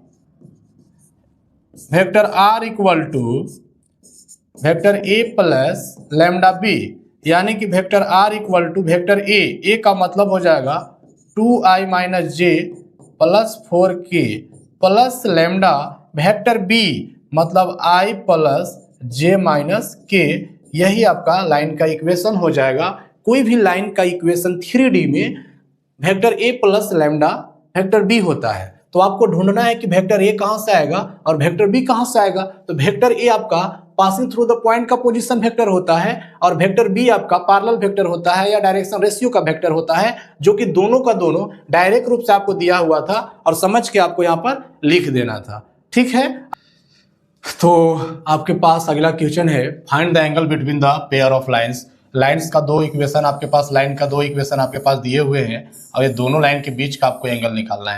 vector r equal to vector a plus lambda b, यानी कि vector r equal to vector a का मतलब हो जाएगा 2i minus j +4k plus lambda vector b मतलब i plus j minus k, यही आपका line का इक्वेशन हो जाएगा। कोई भी लाइन का इक्वेशन 3D में vector a plus lambda vector b होता है, तो आपको ढूंढना है कि वेक्टर ए कहां से आएगा और वेक्टर बी कहां से आएगा। तो वेक्टर ए आपका पासिंग थ्रू द पॉइंट का पोजीशन वेक्टर होता है और वेक्टर बी आपका पैरेलल वेक्टर होता है या डायरेक्शन रेशियो का वेक्टर होता है, जो कि दोनों का दोनों डायरेक्ट रूप से आपको दिया हुआ था और समझ के आपको यहाँ पर लिख देना था। ठीक है, तो आपके पास अगला क्वेश्चन है, find the angle between the pair of lines. Lines का दो इक्वेशन आपके पास, लाइन का दो इक्वेशन आपके पास दिए हुए हैं और ये दोनों लाइन के बीच का आपको एंगल निकालना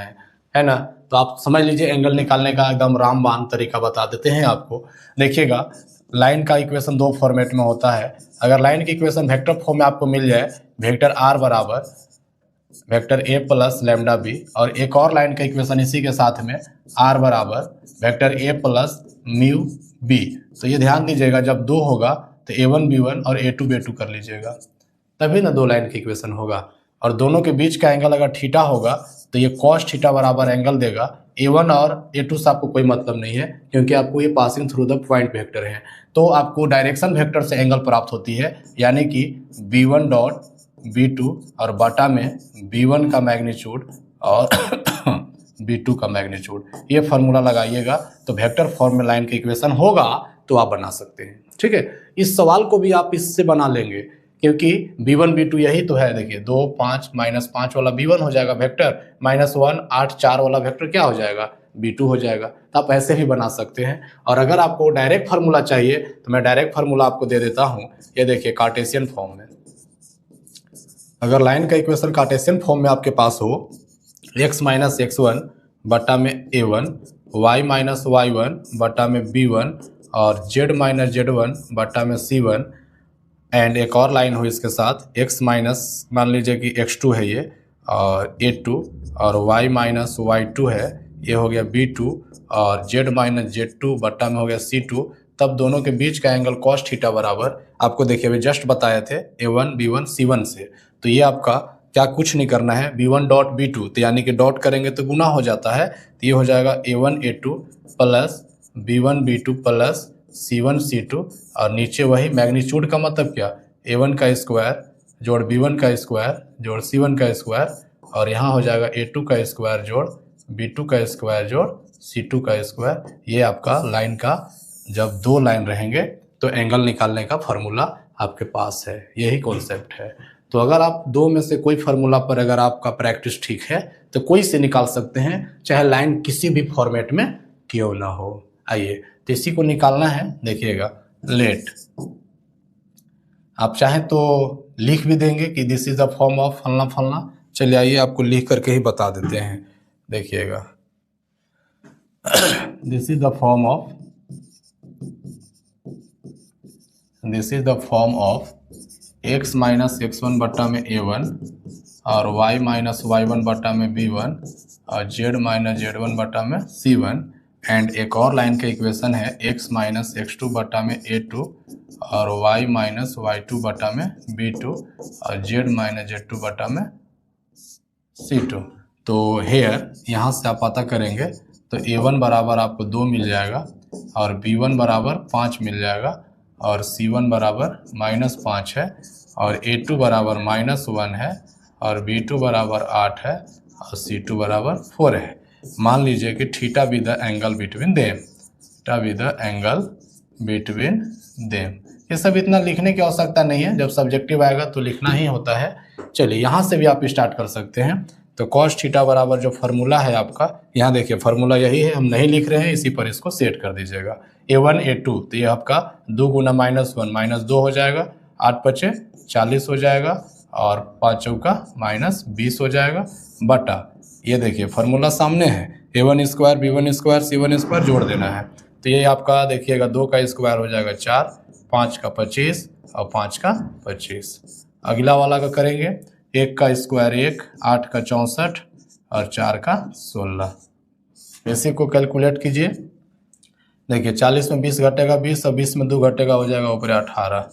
है ना। तो आप समझ लीजिए एंगल निकालने का एकदम रामबाण तरीका बता देते हैं आपको। देखिएगा, लाइन का इक्वेशन दो फॉर्मेट में होता है। अगर लाइन की इक्वेशन वेक्टर फॉर्म में आपको मिल जाए, वेक्टर आर बराबर vector a plus lambda b, और एक और लाइन का इक्वेशन इसी के साथ में आर बराबर vector a plus mu b, तो ये ध्यान दीजिएगा जब दो होगा तो a1 b1 और a2 b2 कर लीजिएगा, तभी ना दो लाइन की इक्वेशन होगा। और दोनों के बीच का एंगल अगर थीटा होगा तो ये cos थीटा बराबर एंगल देगा। a1 और a2 से आपको कोई मतलब नहीं है क्योंकि आपको ये passing through the point vector है, तो आपको डायरेक्शन वेक्टर से एंगल प्राप्त होती है, यानी कि b1 डॉट b2 और बटा में b1 का मैग्नीट्यूड और b2 का मैग्नीट्यूड। ये फार्मूला लगाइएगा तो वेक्टर फॉर्म में लाइन का इक्वेशन होगा तो आप बना सकते हैं। ठीक है, इस सवाल को भी आप इससे बना लेंगे क्योंकि b1 b2 यही तो है। देखिए 2 5 -5 वाला b1 हो जाएगा वेक्टर, -1 8 4 वाला वेक्टर क्या हो जाएगा, b2 हो जाएगा। तो आप ऐसे भी बना सकते हैं। और अगर आपको डायरेक्ट फार्मूला चाहिए तो मैं डायरेक्ट फार्मूला आपको दे देता हूँ। ये देखिए कार्टेशियन फॉर्म में, अगर लाइन का इक्वेशन कार्टेशियन फॉर्म में आपके पास हो, x माइनस x1 बटा में a1, y माइनस y1 बटा में b1 और z माइनस z1 बटा में c1, एंड एक और लाइन हो इसके साथ x माइनस, मान लीजिए कि x2 है ये, और a2 और y माइनस y2 है, ये हो गया b2 और z माइनस z2 बटा में हो गया c2। तब दोनों के बीच का एंगल cos थीटा बराबर, आपको देखिए अभी जस्ट बताए थे a1 b1 c1 से, तो ये आपका क्या कुछ नहीं करना है, b1 डॉट b2, तो यानी कि डॉट करेंगे तो गुना हो जाता है, तो ये हो जाएगा a1 a2 plus b1 b2 plus c1 c2, और नीचे वही मैग्नीट्यूड का मतलब क्या, a1 का स्क्वायर जोड़ b1 का स्क्वायर जोड़ c1 का स्क्वायर, और यहाँ हो जाएगा a2 का स्क्वायर जोड़ b2 का स्क्वायर जोड़ c2 का स्क्वायर। ये आपका लाइन का, जब दो लाइन रहेंगे तो एंगल निकालने का फॉर्मूला आपके पास है, यही कॉन्सेप्ट है। तो अगर आप दो में से कोई फार्मूला पर अगर आपका प्रैक्टिस ठीक है तो कोई से निकाल सकते हैं, चाहे लाइन किसी भी फॉर्मेट में क्यों ना हो। आइए, तो इसी को निकालना है। देखिएगा, लेट, आप चाहें तो लिख भी देंगे कि this is the form of फलना फलना। चलिए आइए आपको लिख करके ही बता देते हैं। देखिएगा, this is the form of, this is the form of x minus x1 बट्टा में a1 और y माइनस y1 बट्टा में b1 और z माइनस z1 बट्टा में c1, एंड एक और लाइन का इक्वेशन है x माइनस x2 बट्टा में a2 और y माइनस y2 बट्टा में b2 और z माइनस z2 बट्टा में c2। तो हेयर यहाँ से आप पता करेंगे तो a1 बराबर आपको 2 मिल जाएगा और b1 बराबर 5 मिल जाएगा और c1 बराबर -5 है और a2 बराबर -1 है और b2 बराबर 8 है और c2 बराबर 4 है। मान लीजिए कि theta B the angle between them, theta B the angle between them. ये सब इतना लिखने की आवश्यकता नहीं है, जब सब्जेक्टिव आएगा तो लिखना ही होता है। चलिए यहाँ से भी आप स्टार्ट कर सकते हैं। तो cos थीटा बराबर जो फार्मूला है आपका, यहाँ देखिए फार्मूला यही है, हम नहीं लिख रहे हैं, इसी पर इसको सेट कर दीजिएगा। a1 a2, तो ये आपका 2 गुना -1 -2 हो जाएगा, 8 पचे 40 हो जाएगा और 5 चौका -20 हो जाएगा, बटा ये देखिए फार्मूला सामने है, a1 square b1 square c1 square जोड़ देना है। तो ये आपका देखिएगा 2 का स्क्वायर हो जाएगा 4, 5 का 25 और 5 का 25। अगला वाला का करेंगे, 1 का स्क्वायर 1, 8 का 64 और 4 का 16। इसी को कैलकुलेट कीजिए। देखिए 40 में 20 घटेगा 20 और 20 में 2 घटेगा, हो जाएगा ऊपर 18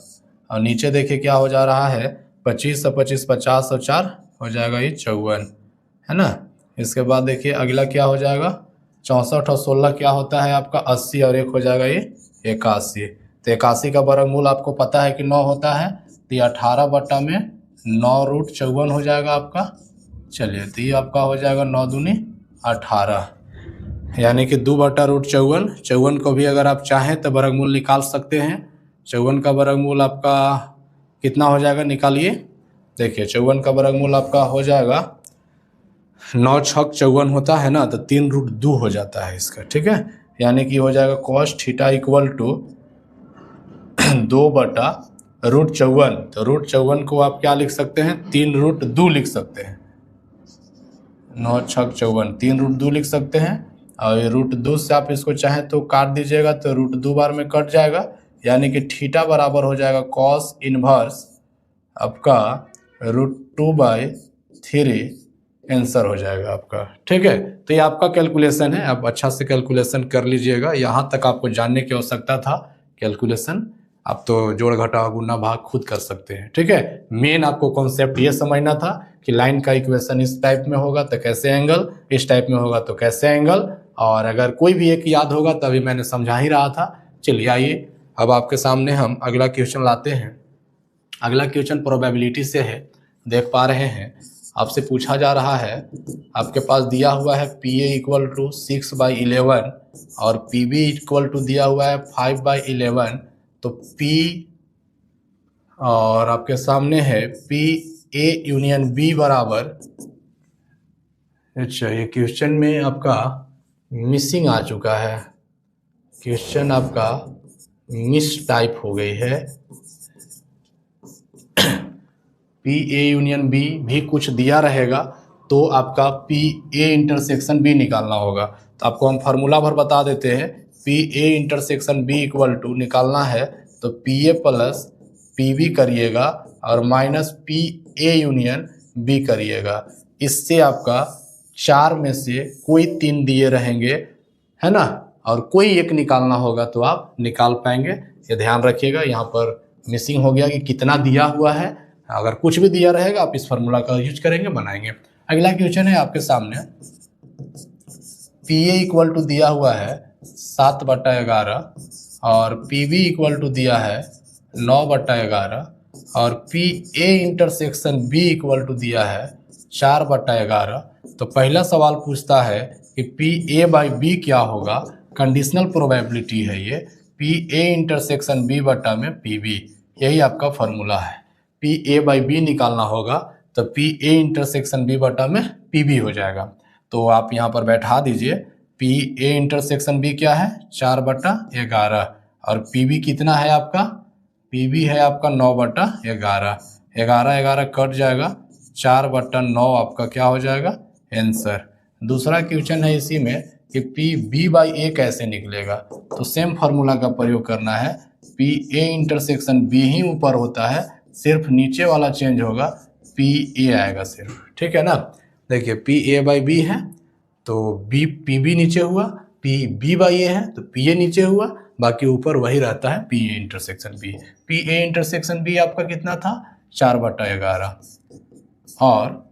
और नीचे देखिए क्या हो जा रहा है, 25 और 25 50 और 4 हो जाएगा ये 54, है ना। इसके बाद देखिए अगला क्या हो जाएगा, 64 और 16 क्या होता है आपका 80 और 1 हो जाएगा ये 81। तो 81 का वर्गमूल आपको पता है कि 9 होता है, तो ये 18 बटा में 9√54 हो जाएगा आपका। चलिए तो ये आपका हो जाएगा 9 दूनी 18, यानी कि 2/√54। 54 को भी अगर आप चाहें तो वर्गमूल निकाल सकते हैं। 54 का वर्गमूल आपका कितना हो जाएगा, निकालिए। देखिए 54 का वर्गमूल आपका हो जाएगा 9 छक 54 होता है ना, तो 3√2 हो जाता है इसका, ठीक है। यानी कि हो जाएगा cos थीटा इक्वल टू 2/√54। तो √54 को आप क्या लिख सकते हैं, 3√2 लिख सकते हैं। 9 छक 54 3√2 लिख सकते हैं, और ये √2 से आप इसको चाहें तो काट दीजिएगा, तो √2 बार में कट जाएगा, यानी कि थीटा बराबर हो जाएगा cos इनवर्स आपका √2/3 आंसर हो जाएगा आपका, ठीक है। तो ये आपका कैलकुलेशन है, आप अच्छा से कैलकुलेशन कर लीजिएगा। यहाँ तक आपको जानने की आवश्यकता था कैलकुलेशन, आप तो जोड़ घटाव गुना भाग खुद कर सकते हैं, ठीक है। मेन आपको कॉन्सेप्ट ये समझना था कि लाइन का इक्वेशन इस टाइप में होगा तो कैसे एंगल, इस टाइप में होगा तो कैसे एंगल, और अगर कोई भी एक याद होगा तभी मैंने समझा ही रहा था। चलिए आइए अब आपके सामने हम अगला क्वेश्चन लाते हैं। अगला क्वेश्चन प्रोबेबिलिटी से है, देख पा रहे हैं आपसे पूछा जा रहा है, आपके पास दिया हुआ है PA इक्वल टू 6/11 और PB इक्वल टू दिया हुआ है 5/11। तो P और आपके सामने है PA यूनियन B बराबर, अच्छा ये क्वेश्चन में आपका मिसिंग आ चुका है, क्वेश्चन आपका मिस टाइप हो गई है। PA यूनियन B भी कुछ दिया रहेगा तो आपका PA इंटरसेक्शन B निकालना होगा। तो आपको हम फार्मूला भर बता देते हैं, PA intersection B equal to निकालना है तो PA प्लस PB करिएगा और माइनस PA यूनियन B करिएगा। इससे आपका 4 में से कोई 3 दिए रहेंगे, है ना, और कोई एक निकालना होगा तो आप निकाल पाएंगे। ये ध्यान रखिएगा, यहाँ पर मिसिंग हो गया कि कितना दिया हुआ है। अगर कुछ भी दिया रहेगा आप इस फार्मूला का यूज करेंगे, बनाएंगे। अगला क्वेश्चन है आपके सामने, PA इक्वल टू दिया हुआ है 7/11 और PB इक्वल टू दिया है 9/11 और PA intersection B equal to दिया है 4/11। तो पहला सवाल पूछता है कि PA/B क्या होगा, कंडीशनल प्रोबेबिलिटी है ये, PA इंटरसेक्शन B बटा में PB, यही आपका फार्मूला है। PA/B निकालना होगा तो PA इंटरसेक्शन B बटा में PB हो जाएगा। तो आप यहाँ पर बैठा दीजिए, PA इंटरसेक्शन B क्या है 4/11 और PB कितना है आपका, PB है आपका 9/11, 11 कट जाएगा, 4/9 आपका क्या हो जाएगा आंसर। दूसरा क्वेश्चन है इसी में कि PB/A कैसे निकलेगा, तो सेम फार्मूला का प्रयोग करना है। PA इंटरसेक्शन B ही ऊपर होता है, सिर्फ नीचे वाला चेंज होगा, PA आएगा सिर्फ, ठीक है ना। देखिए PA/B है तो PB नीचे हुआ, PB/A है तो PA नीचे हुआ, बाकी ऊपर वही रहता है PA intersection B। PA intersection B आपका कितना था 4/11 और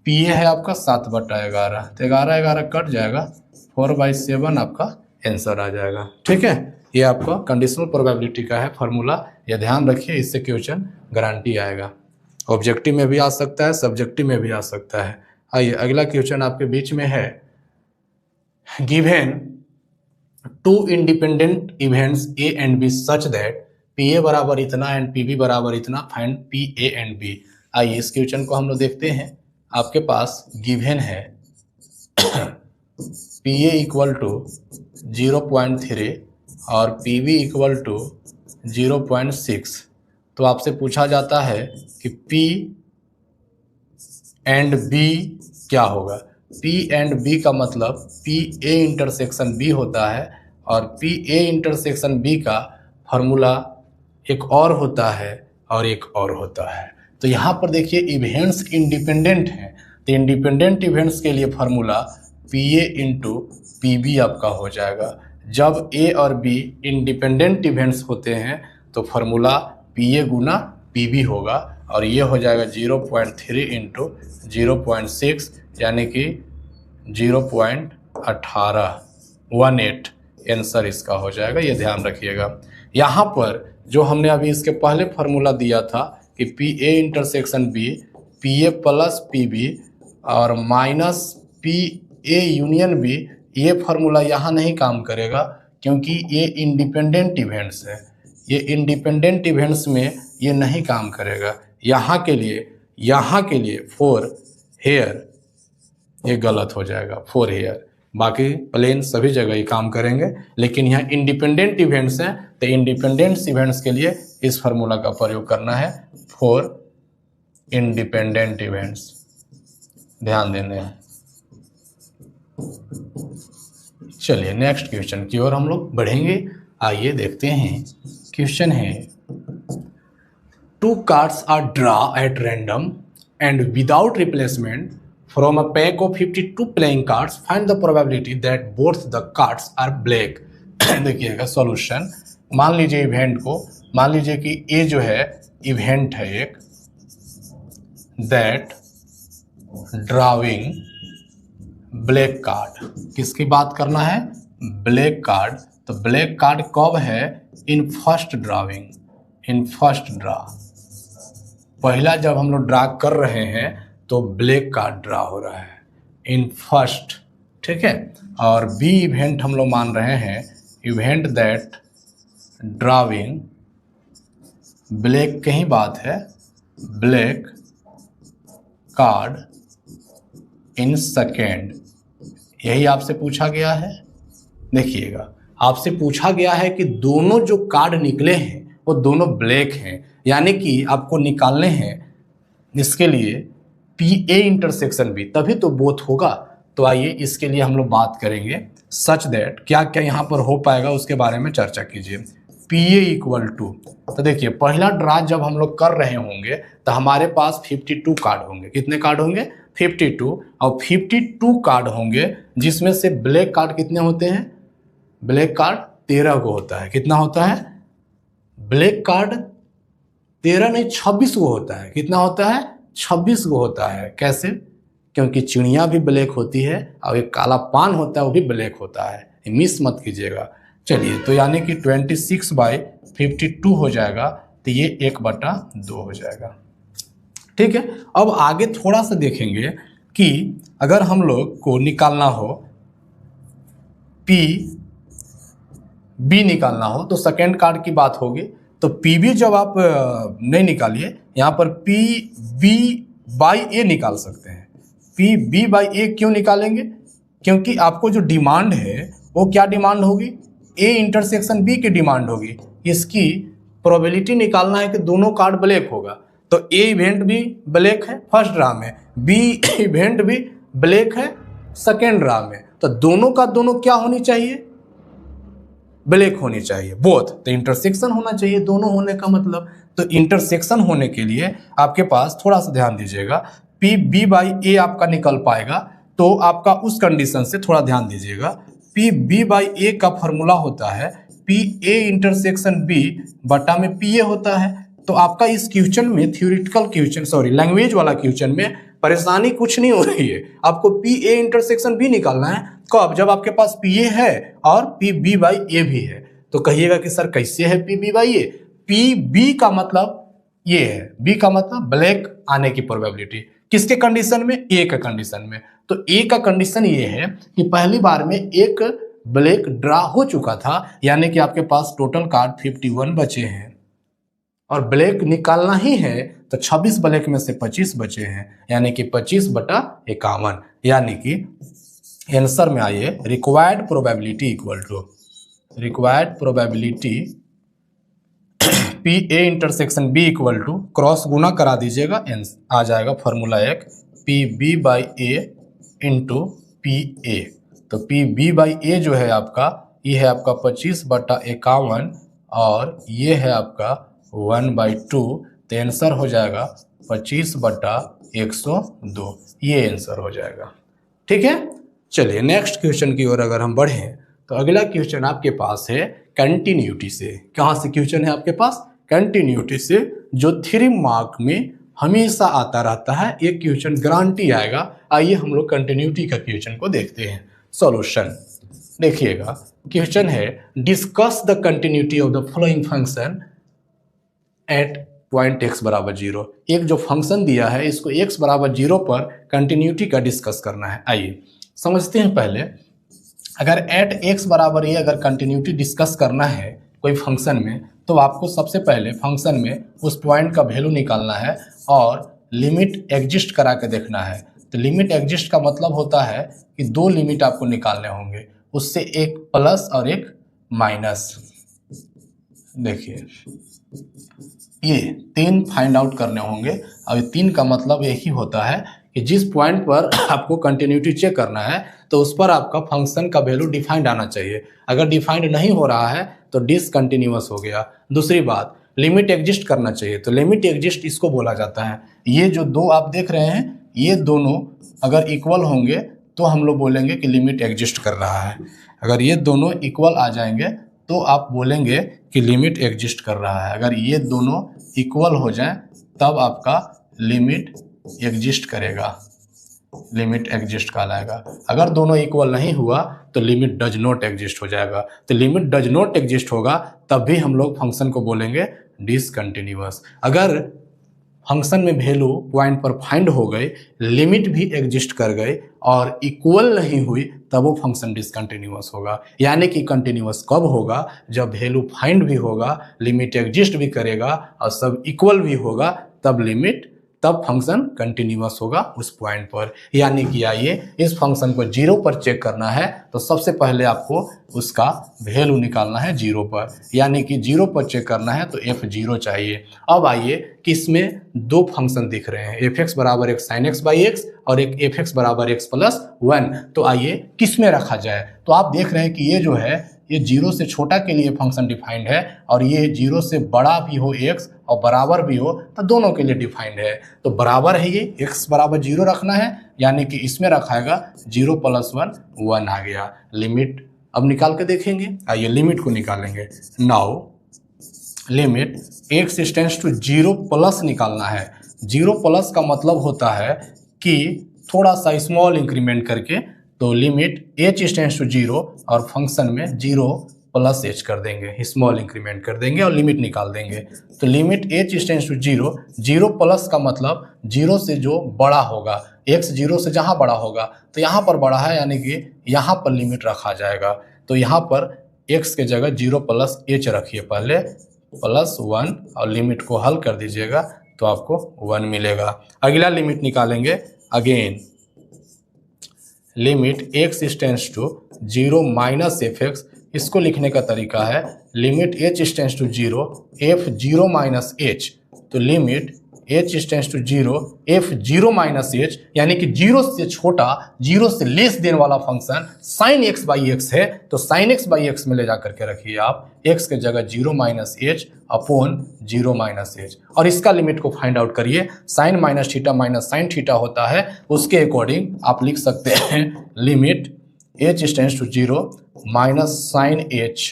PA है आपका 7/11, तो 11 कट जाएगा, 4/7 आपका आंसर आ जाएगा, ठीक है। ये आपका कंडीशनल प्रोबेबिलिटी का है फार्मूला, ये ध्यान रखिए, इससे क्वेश्चन गारंटी आएगा। ऑब्जेक्टिव में भी आ सकता है, सब्जेक्टिव में भी आ सकता है। आइए अगला क्वेश्चन आपके बीच में है, given 2 independent events A and B such that PA बराबर इतना एंड PB बराबर इतना, फाइंड PA एंड B। आइए इस क्वेश्चन को हम लोग देखते हैं। आपके पास गिवन है PA इक्वल टू 0.3 और PB इक्वल टू 0.6। तो आपसे पूछा जाता है कि P एंड B क्या होगा। P एंड B का मतलब PA इंटरसेक्शन B होता है और PA इंटरसेक्शन B का फार्मूला एक और होता है और एक और होता है। तो यहाँ पर देखिए इवेंट्स इंडिपेंडेंट हैं, तो इंडिपेंडेंट इवेंट्स के लिए फार्मूला PA इंटू PB आपका हो जाएगा। जब A और B इंडिपेंडेंट इवेंट्स होते हैं तो फार्मूला PA गुना PB होगा और ये हो जाएगा 0.3 इंटू 0.6, यानी कि 0.18 आंसर इसका हो जाएगा, ये ध्यान रखिएगा। यहाँ पर जो हमने अभी इसके पहले फार्मूला दिया था कि P A intersection B, P A plus P B और minus P A union B, ये फार्मूला यहाँ नहीं काम करेगा क्योंकि ये इंडिपेंडेंट इवेंट्स है। ये इंडिपेंडेंट इवेंट्स में ये नहीं काम करेगा। यहाँ के लिए फॉर हेयर ये गलत हो जाएगा, फॉर हेयर। बाकी प्लेन सभी जगह ही काम करेंगे, लेकिन यहाँ इंडिपेंडेंट इवेंट्स हैं तो इंडिपेंडेंट इवेंट्स के लिए इस फार्मूला का प्रयोग करना है, फॉर इंडिपेंडेंट इवेंट्स। ध्यान देने हैं। चलिए नेक्स्ट क्वेश्चन की ओर हम लोग बढ़ेंगे। आइए देखते हैं। क्वेश्चन है 2 cards are draw at random and without replacement from a pack of 52 playing cards. Find the probability that both the cards are black. देखिएगा सॉल्यूशन। मान लीजिए कि ये जो है इवेंट है एक, दैट ड्राविंग ब्लैक कार्ड। किसकी बात करना है? Black card. तो ब्लैक कार्ड कब है? In first draw. पहला जब हम लोग ड्रा कर रहे हैं तो ब्लैक कार्ड ड्रा हो रहा है इन फर्स्ट, ठीक है। और बी इवेंट हम लोग मान रहे हैं, इवेंट दैट ड्राविंग ब्लैक की ही बात है, ब्लैक कार्ड इन सेकेंड। यही आपसे पूछा गया है। देखिएगा, आपसे पूछा गया है कि दोनों जो कार्ड निकले हैं वो दोनों ब्लैक हैं, यानी कि आपको निकालने हैं इसके लिए पी ए इंटरसेक्शन बी, तभी तो बोथ होगा। तो आइए इसके लिए हम लोग बात करेंगे सच दैट क्या क्या यहाँ पर हो पाएगा उसके बारे में चर्चा कीजिए। पी ए इक्वल टू, तो देखिए पहला ड्रा जब हम लोग कर रहे होंगे तो हमारे पास 52 कार्ड होंगे। कितने कार्ड होंगे? 52। और 52 कार्ड होंगे जिसमें से ब्लैक कार्ड कितने होते हैं? ब्लैक कार्ड 13 को होता है। कितना होता है? ब्लैक कार्ड 13 नहीं 26 को होता है। कितना होता है? 26 को होता है। कैसे? क्योंकि चिड़िया भी ब्लैक होती है और एक काला पान होता है वो भी ब्लैक होता है, मिस मत कीजिएगा। चलिए, तो यानी कि 26/52 हो जाएगा, तो ये 1/2 हो जाएगा। ठीक है। अब आगे थोड़ा सा देखेंगे कि अगर हम लोग को निकालना हो पी बी निकालना हो तो सेकेंड कार्ड की बात होगी। तो पी बी जब आप नहीं निकालिए, यहाँ पर पी बी बाई ए निकाल सकते हैं। पी बी बाई ए क्यों निकालेंगे? क्योंकि आपको जो डिमांड है वो क्या डिमांड होगी? ए इंटरसेक्शन बी की डिमांड होगी। इसकी प्रोबेबिलिटी निकालना है कि दोनों कार्ड ब्लैक होगा। तो ए इवेंट भी ब्लैक है फर्स्ट ड्रा में, बी इवेंट भी ब्लैक है सेकेंड ड्रा में। तो दोनों का दोनों क्या होनी चाहिए? ब्लैक होनी चाहिए, बोथ। तो इंटरसेक्शन होना चाहिए, दोनों होने का मतलब। तो इंटरसेक्शन होने के लिए आपके पास थोड़ा सा ध्यान दीजिएगा, पी बी बाई ए आपका निकल पाएगा। तो आपका उस कंडीशन से थोड़ा ध्यान दीजिएगा। पी बी बाई ए का फॉर्मूला होता है पी ए इंटरसेक्शन बी बटा में पी ए होता है। तो आपका इस क्वेश्चन में लैंग्वेज वाला क्वेश्चन में परेशानी कुछ नहीं हो रही है। आपको पी ए इंटरसेक्शन बी निकालना है। कब? जब आपके पास पी ए है और पी बी बाई ए भी है। तो कहिएगा कि सर कैसे है P B by A? P B का मतलब ये है, बी का मतलब ब्लैक आने की प्रोबेबिलिटी। किसके कंडीशन में? ए का कंडीशन में। तो ए का कंडीशन ये है कि पहली बार में एक ब्लैक ड्रा हो चुका था, यानी कि आपके पास टोटल कार्ड 51 बचे हैं और ब्लैक निकालना ही है, तो 26 ब्लैक में से 25 बचे हैं, यानी कि 25/51। यानी कि आंसर में आइए required probability equal to P A intersection B equal to cross गुना करा दीजिएगा, आ जाएगा फॉर्मूला एक P B by A into P A. तो पी बी बाई ए जो है आपका, ये है आपका 25/51 और ये है आपका 1/2। तो आंसर हो जाएगा 25/102। ये आंसर हो जाएगा। ठीक है। चलिए नेक्स्ट क्वेश्चन की ओर अगर हम बढ़ें तो अगला क्वेश्चन आपके पास है कंटिन्यूटी से। कहाँ से क्वेश्चन है आपके पास? कंटिन्यूटी से, जो 3 मार्क में हमेशा आता रहता है, एक क्वेश्चन गारंटी आएगा। आइए हम लोग कंटिन्यूटी का क्वेश्चन को देखते हैं। सॉल्यूशन देखिएगा, क्वेश्चन है discuss the continuity of the following function at point x बराबर 0। एक जो फंक्शन दिया है इसको x बराबर 0 पर कंटिन्यूटी का डिस्कस करना है। आइए समझते हैं पहले। अगर एट x बराबर ये अगर कंटिन्यूटी डिस्कस करना है कोई फंक्शन में, तो आपको सबसे पहले फंक्शन में उस पॉइंट का वैल्यू निकालना है और लिमिट एग्जिस्ट करा के देखना है। तो लिमिट एग्जिस्ट का मतलब होता है कि दो लिमिट आपको निकालने होंगे, उससे एक प्लस और एक माइनस। देखिए ये तीन फाइंड आउट करने होंगे। अब तीन का मतलब यही होता है कि जिस पॉइंट पर आपको कंटिन्यूटी चेक करना है तो उस पर आपका फंक्शन का वैल्यू डिफाइंड आना चाहिए। अगर डिफाइंड नहीं हो रहा है तो डिसकंटिन्यूअस हो गया। दूसरी बात, लिमिट एग्जिस्ट करना चाहिए। तो लिमिट एग्जिस्ट इसको बोला जाता है। ये जो दो आप देख रहे हैं ये दोनों अगर इक्वल होंगे तो हम लोग बोलेंगे कि लिमिट एग्जिस्ट कर रहा है। अगर ये दोनों इक्वल आ जाएंगे तो आप बोलेंगे कि लिमिट एग्जिस्ट कर रहा है। अगर ये दोनों इक्वल हो जाएं तब आपका लिमिट एग्जिस्ट करेगा, लिमिट एग्जिस्ट कहलाएगा। अगर दोनों इक्वल नहीं हुआ तो लिमिट डज नॉट एग्जिस्ट हो जाएगा। तो लिमिट डज नॉट एग्जिस्ट होगा तब भी हम लोग फंक्शन को बोलेंगे डिसकंटिन्यूअस। अगर फंक्शन में वैल्यू पॉइंट पर फाइंड हो गई, लिमिट भी एग्जिस्ट कर गई और इक्वल नहीं हुई, तब वो फंक्शन डिसकंटिन्यूअस होगा। यानी कि कंटिन्यूअस कब होगा? जब वैल्यू फाइंड भी होगा, लिमिट एग्जिस्ट भी करेगा और सब इक्वल भी होगा, तब फंक्शन कंटिन्यूअस होगा उस पॉइंट पर। यानी कि आइए इस फंक्शन को 0 पर चेक करना है तो सबसे पहले आपको उसका वैल्यू निकालना है 0 पर। यानी कि 0 पर चेक करना है तो f0 चाहिए। अब आइए कि इसमें दो फंक्शन दिख रहे हैं, fx बराबर एक sin x बाई एक्स और एक fx बराबर x प्लस 1। तो आइए किस में रखा जाए? तो आप देख रहे हैं कि ये जो है ये 0 से छोटा के लिए फंक्शन डिफाइंड है और ये 0 से बड़ा भी हो x और बराबर भी हो तो दोनों के लिए डिफाइंड है। तो बराबर है, ये x बराबर 0 रखना है, यानी कि इसमें रखाएगा 0 प्लस 1 1 आ गया। लिमिट अब निकाल के देखेंगे। आइए लिमिट को निकालेंगे। Now limit x tends to 0 plus निकालना है। 0 प्लस का मतलब होता है कि थोड़ा सा स्मॉल इंक्रीमेंट करके, तो लिमिट h टेंड्स टू 0 और फंक्शन में 0 प्लस h कर देंगे, स्मॉल इंक्रीमेंट कर देंगे और लिमिट निकाल देंगे। तो limit h tends to 0, 0 plus का मतलब 0 से जो बड़ा होगा, x 0 से जहाँ बड़ा होगा तो यहाँ पर बड़ा है, यानी कि यहाँ पर लिमिट रखा जाएगा। तो यहाँ पर x के जगह 0 प्लस h रखिए पहले, प्लस 1 और लिमिट को हल कर दीजिएगा तो आपको 1 मिलेगा। अगला लिमिट निकालेंगे। Again limit x tends to 0 minus fx, इसको लिखने का तरीका है limit h tends to 0 f0 minus h। तो limit h tends to 0 f0 minus h, यानी कि 0 से छोटा, 0 से लेस देन वाला function sin x by x है। तो sin x बाई एक्स में ले जा करके रखिए आप x के जगह 0 minus h upon 0 minus h और इसका लिमिट को फाइंड आउट करिए। Sine minus theta minus sine theta होता है, उसके अकॉर्डिंग आप लिख सकते हैं limit h tends to 0 minus sine h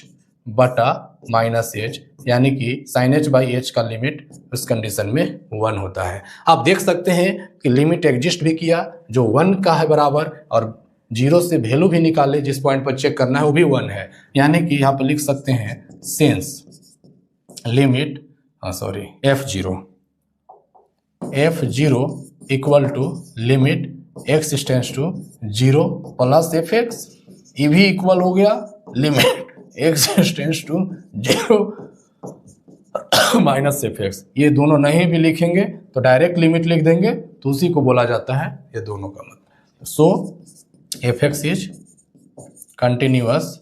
बटा माइनस h, यानी कि साइन h बाई h का लिमिट उस कंडीशन में 1 होता है। आप देख सकते हैं कि लिमिट एग्जिस्ट भी किया जो 1 का है बराबर, और 0 से वैल्यू भी निकाले जिस पॉइंट पर चेक करना है वो भी 1 है। यानी कि यहाँ पर लिख सकते हैं since limit f0 equal to limit x tends to 0 plus fx, ये भी इक्वल हो गया limit x tends to 0 minus fx। ये दोनों नहीं भी लिखेंगे तो डायरेक्ट लिमिट लिख देंगे, तो उसी को बोला जाता है ये दोनों का मतलब। सो fx is continuous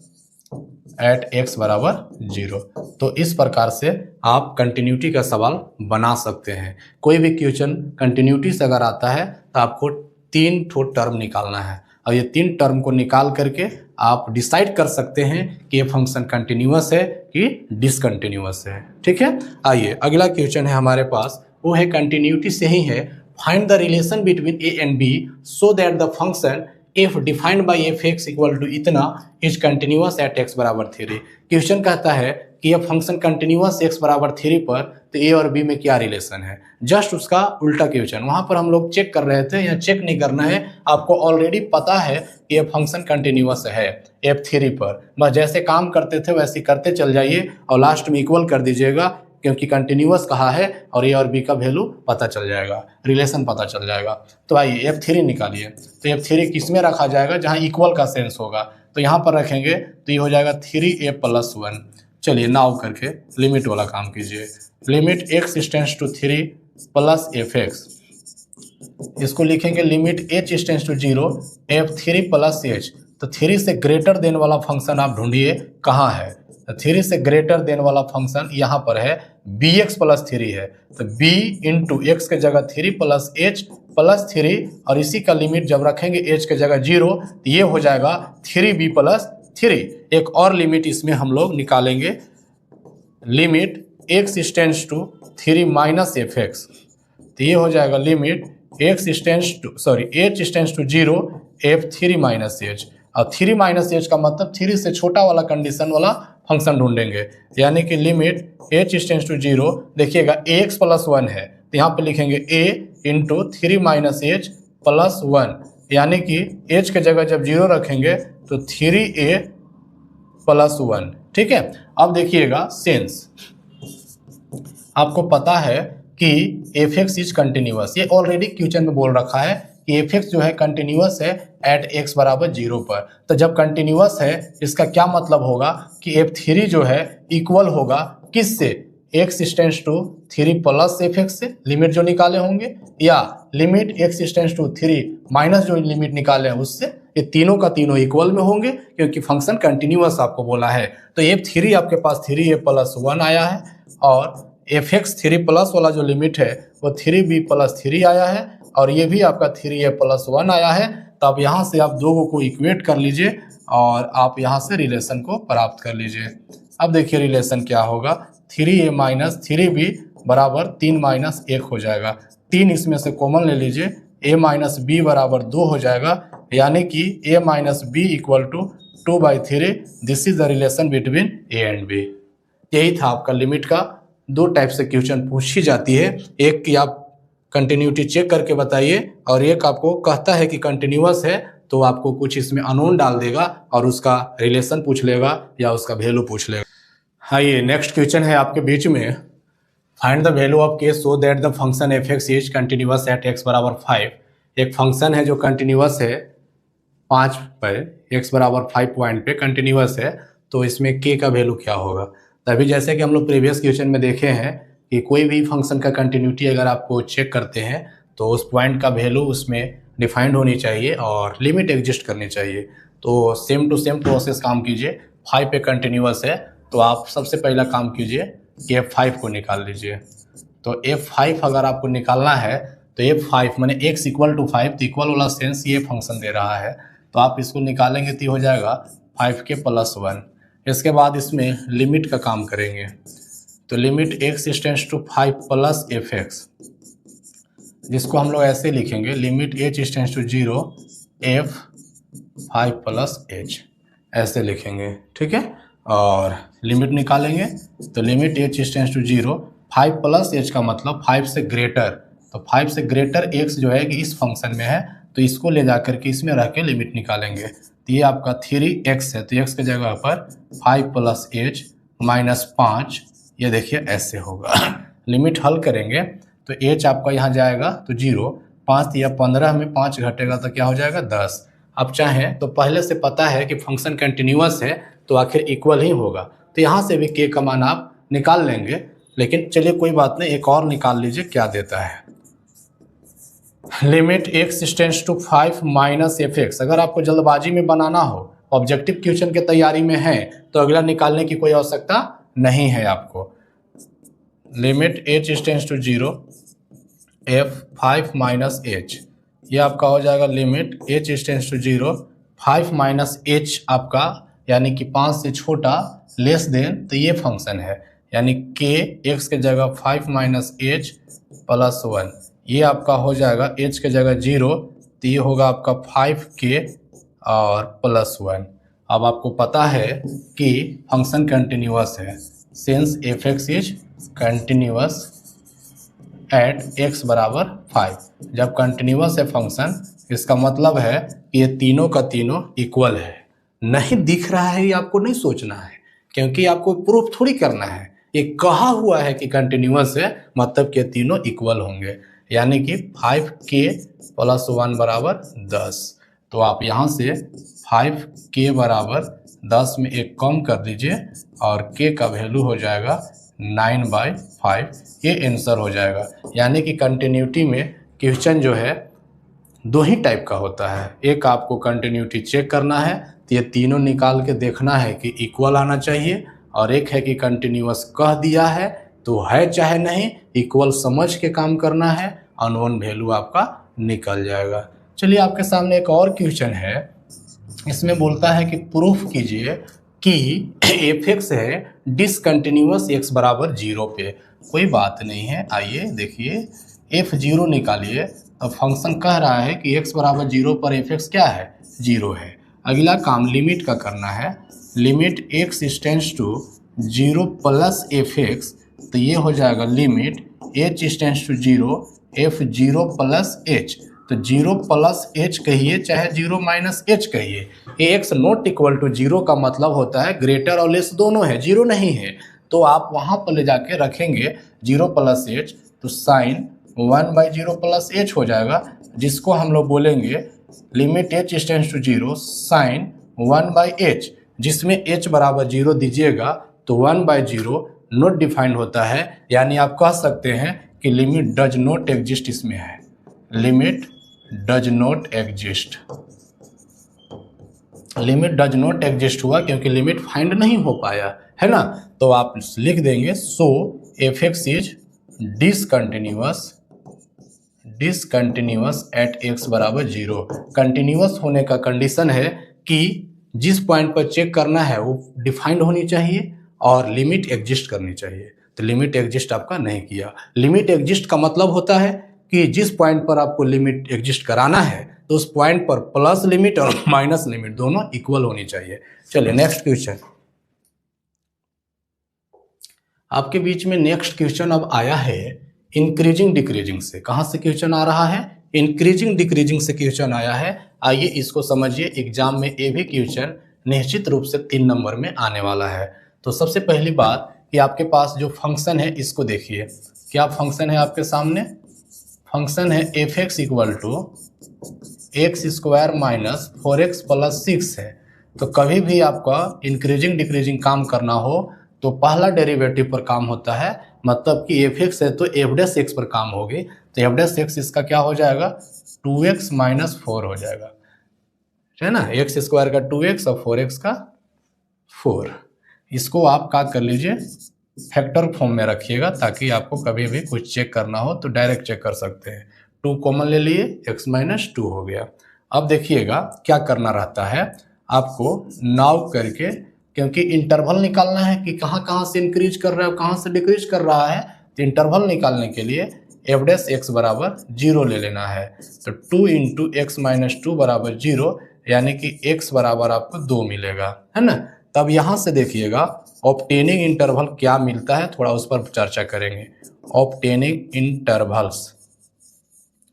at x बराबर 0। तो इस प्रकार से आप कंटिन्यूटी का सवाल बना सकते हैं। कोई भी क्वेश्चन कंटिन्यूटी से अगर आता है तो आपको 3 ठो टर्म निकालना है और ये 3 टर्म को निकाल करके आप डिसाइड कर सकते हैं कि ये फंक्शन कंटिन्यूअस है कि डिसकंटिन्यूअस है। ठीक है, आइए अगला क्वेश्चन है हमारे पास, वो है कंटिन्यूटी से ही है। Find the relation between a and b so that the function f defined by fx equal to इतना इज कंटिन्यूअस एट x बराबर 3। क्वेश्चन कहता है कि ये फंक्शन कंटिन्यूअस x बराबर 3 पर, तो a और b में क्या रिलेशन है, जस्ट उसका उल्टा क्वेश्चन। वहां पर हम लोग चेक कर रहे थे, यहाँ चेक नहीं करना है, आपको ऑलरेडी पता है कि ये फंक्शन कंटिन्यूअस है f3 पर। बस जैसे काम करते थे वैसे करते चल जाइए और लास्ट में इक्वल कर दीजिएगा, क्योंकि कंटिन्यूअस कहा है और ए और बी का वैल्यू पता चल जाएगा, रिलेशन पता चल जाएगा। तो आइए f3 निकालिए। तो f3 किस में रखा जाएगा, जहाँ इक्वल का सेंस होगा, तो यहाँ पर रखेंगे तो ये हो जाएगा 3a + 1। चलिए नाउ करके लिमिट वाला काम कीजिए। Limit x tends to 3 plus fx, इसको लिखेंगे limit h tends to 0 f3 plus h। तो 3 से ग्रेटर देन वाला फंक्शन आप ढूंढिए कहाँ है। तो 3 से ग्रेटर देन वाला फंक्शन यहाँ पर है, bx + 3 है। तो b इंटू एक्स के जगह 3 प्लस h प्लस 3, और इसी का लिमिट जब रखेंगे h के जगह 0, तो ये हो जाएगा 3b + 3। एक और लिमिट इसमें हम लोग निकालेंगे, limit x tends to 3 minus fx। तो ये हो जाएगा limit h tends to 0 f3 minus h। और 3 माइनस h का मतलब 3 से छोटा वाला कंडीशन वाला फंक्शन ढूंढेंगे, यानी कि लिमिट h टेंड्स टू 0, देखिएगा ax + 1 है, तो यहाँ पे लिखेंगे a इंटू 3 माइनस h + 1, यानी कि h के जगह जब 0 रखेंगे तो 3a + 1। ठीक है, अब देखिएगा सेंस, आपको पता है कि fx इज कंटिन्यूअस, ये ऑलरेडी क्वेश्चन में बोल रखा है कि fx जो है कंटिन्यूअस है एट x बराबर 0 पर। तो जब कंटिन्यूअस है इसका क्या मतलब होगा कि f3 जो है इक्वल होगा किससे, x tends to 3 plus fx से, लिमिट जो निकाले होंगे, या limit x tends to 3 minus जो लिमिट निकाले हैं उससे। ये तीनों का तीनों इक्वल में होंगे क्योंकि फंक्शन कंटिन्यूअस आपको बोला है। तो f3 आपके पास 3a + 1 आया है, और fx 3 प्लस वाला जो लिमिट है वो 3b + 3 आया है, और ये भी आपका 3a + 1 आया है। तो अब यहाँ से आप दोनों को इक्वेट कर लीजिए और आप यहाँ से रिलेशन को प्राप्त कर लीजिए। अब देखिए रिलेशन क्या होगा, 3a - 3b बराबर 3 - 1 हो जाएगा। 3 इसमें से कॉमन ले लीजिए, a - b बराबर 2 हो जाएगा, यानी कि a - b = 2/3। This is the relation between a and b। यही था आपका लिमिट का। दो टाइप से क्वेश्चन पूछी जाती है, एक कि आप कंटिन्यूटी चेक करके बताइए, और एक आपको कहता है कि कंटिन्यूअस है तो आपको कुछ इसमें अननोन डाल देगा और उसका रिलेशन पूछ लेगा या उसका वैल्यू पूछ लेगा। हाँ, ये नेक्स्ट क्वेश्चन है आपके बीच में, find the value of k so that the function fx is continuous at x बराबर 5। एक फंक्शन है जो कंटिन्यूअस है 5 पर, x बराबर 5 पॉइंट पे कंटिन्यूअस है, तो इसमें k का वैल्यू क्या होगा। तभी जैसे कि हम लोग प्रीवियस क्वेश्चन में देखे हैं कि कोई भी फंक्शन का कंटिन्यूटी अगर आपको चेक करते हैं तो उस पॉइंट का वैल्यू उसमें डिफाइंड होनी चाहिए और लिमिट एग्जिस्ट करनी चाहिए। तो सेम टू सेम प्रोसेस काम कीजिए। 5 पे कंटिन्यूअस है तो आप सबसे पहला काम कीजिए कि f5 को निकाल लीजिए। तो f5 अगर आपको निकालना है तो f5 माने x = 5, तो इक्वल वाला सेंस ये फंक्शन दे रहा है, तो आप इसको निकालेंगे तो हो जाएगा 5k + 1। इसके बाद इसमें लिमिट का काम करेंगे, तो limit x tends to 5 plus fx, जिसको हम लोग ऐसे लिखेंगे, limit h tends to 0 f5 plus h, ऐसे लिखेंगे। ठीक है, और लिमिट निकालेंगे तो limit h tends to 0 5 plus h का मतलब 5 से ग्रेटर, तो 5 से ग्रेटर x जो है कि इस फंक्शन में है, तो इसको ले जाकर के इसमें रख के लिमिट निकालेंगे। तो ये आपका 3x है, तो x के जगह पर 5 प्लस h माइनस 5, ये देखिए ऐसे होगा। लिमिट हल करेंगे तो h आपका यहाँ जाएगा तो 0, 5 या 15 में 5 घटेगा तो क्या हो जाएगा 10। अब चाहें तो पहले से पता है कि फंक्शन कंटिन्यूअस है तो आखिर इक्वल ही होगा, तो यहाँ से भी k का मान आप निकाल लेंगे। लेकिन चलिए कोई बात नहीं, एक और निकाल लीजिए क्या देता है। Limit x tends to 5 minus fx, अगर आपको जल्दबाजी में बनाना हो, ऑब्जेक्टिव क्वेश्चन के तैयारी में है, तो अगला निकालने की कोई आवश्यकता नहीं है आपको। Limit h tends to 0 f5 minus h, ये आपका हो जाएगा limit h tends to 0 5 minus h आपका, यानी कि 5 से छोटा लेस देन, तो ये फंक्शन है, यानी k x के जगह 5 माइनस h प्लस 1, ये आपका हो जाएगा h के जगह 0, तो ये होगा आपका 5k और प्लस 1। अब आपको पता है कि फंक्शन कंटिन्यूअस है, since F X is continuous at x बराबर 5। जब कंटिन्यूअस है फंक्शन, इसका मतलब है कि ये तीनों का तीनों इक्वल है। नहीं दिख रहा है ये आपको नहीं सोचना है, क्योंकि आपको प्रूफ थोड़ी करना है। ये कहा हुआ है कि कंटिन्यूअस है, मतलब कि तीनों इक्वल होंगे, यानी कि 5k प्लस 1 बराबर 10। तो आप यहाँ से 5k बराबर 10 में एक कम कर दीजिए और k का वैल्यू हो जाएगा 9/5। ये आंसर हो जाएगा। यानी कि कंटिन्यूटी में क्वेश्चन जो है दो ही टाइप का होता है। एक आपको कंटिन्यूटी चेक करना है, तो ये तीनों निकाल के देखना है कि इक्वल आना चाहिए, और एक है कि कंटिन्यूअस कह दिया है तो है चाहे नहीं, इक्वल समझ के काम करना है, अननोन वैल्यू आपका निकल जाएगा। चलिए आपके सामने एक और क्वेश्चन है। इसमें बोलता है कि प्रूफ कीजिए कि एफ एक्स है डिसकंटिन्यूअस x बराबर 0 पे। कोई बात नहीं है, आइए देखिए f0 निकालिए। अब फंक्शन कह रहा है कि x बराबर 0 पर एफ एक्स क्या है, 0 है। अगला काम लिमिट का करना है। Limit x tends to 0 plus f x, तो ये हो जाएगा limit h tends to 0 f0 plus h। तो 0 प्लस h कहिए चाहे 0 माइनस h कहिए, ये x नॉट इक्वल टू 0 का मतलब होता है ग्रेटर और लेस दोनों है, 0 नहीं है। तो आप वहाँ पर ले जाके रखेंगे 0 प्लस h, तो साइन 1/0 प्लस h हो जाएगा, जिसको हम लोग बोलेंगे limit h tends to 0 sine 1/h, जिसमें h बराबर 0 दीजिएगा तो 1/0 नॉट डिफाइंड होता है। यानी आप कह सकते हैं कि लिमिट डज नॉट एग्जिस्ट इसमें है, limit does not exist. Limit does not exist हुआ क्योंकि लिमिट फाइंड नहीं हो पाया है ना। तो आप लिख देंगे so F X is discontinuous at x बराबर 0। कंटिन्यूअस होने का कंडीशन है कि जिस पॉइंट पर चेक करना है वो डिफाइंड होनी चाहिए और लिमिट एग्जिस्ट करनी चाहिए। तो लिमिट एग्जिस्ट आपका नहीं किया। लिमिट एग्जिस्ट का मतलब होता है कि जिस पॉइंट पर आपको लिमिट एग्जिस्ट कराना है तो उस पॉइंट पर प्लस लिमिट और माइनस लिमिट दोनों इक्वल होनी चाहिए। चलिए नेक्स्ट क्वेश्चन आपके बीच में। नेक्स्ट क्वेश्चन अब आया है इंक्रीजिंग डिक्रीजिंग से। कहाँ से क्वेश्चन आ रहा है, इंक्रीजिंग डिक्रीजिंग से क्वेश्चन आया है। आइए इसको समझिए, एग्जाम में ये भी क्वेश्चन निश्चित रूप से 3 नंबर में आने वाला है। तो सबसे पहली बात कि आपके पास जो फंक्शन है इसको देखिए। क्या फंक्शन है आपके सामने, फंक्शन है f x equal to x square minus 4x plus 6 है। तो कभी भी आपका इंक्रीजिंग डिक्रीजिंग काम करना हो तो पहला डेरिवेटिव पर काम होता है, मतलब कि एफ एक्स है तो एफ डैश एक्स पर काम होगी। तो एफ डैश एक्स इसका क्या हो जाएगा, 2x माइनस 4 हो जाएगा, है ना। एक्स स्क्वायर का 2x और 4x का 4। इसको आप क्या कर लीजिए, फैक्टर फॉर्म में रखिएगा, ताकि आपको कभी भी कुछ चेक करना हो तो डायरेक्ट चेक कर सकते हैं। 2 कॉमन ले लिए, x माइनस 2 हो गया। अब देखिएगा क्या करना रहता है आपको, नाव करके, क्योंकि इंटरवल निकालना है कि कहाँ कहाँ से इंक्रीज कर रहा है कहाँ से डिक्रीज कर रहा है। तो इंटरवल निकालने के लिए एफ डैश एक्स बराबर 0 ले लेना है। तो 2 इंटू एक्स माइनस 2 बराबर 0, यानी कि x बराबर आपको 2 मिलेगा, है ना। तब यहाँ से देखिएगा ऑब्टेनिंग इंटरवल क्या मिलता है, थोड़ा उस पर चर्चा करेंगे। ऑब्टेनिंग इंटरवल्स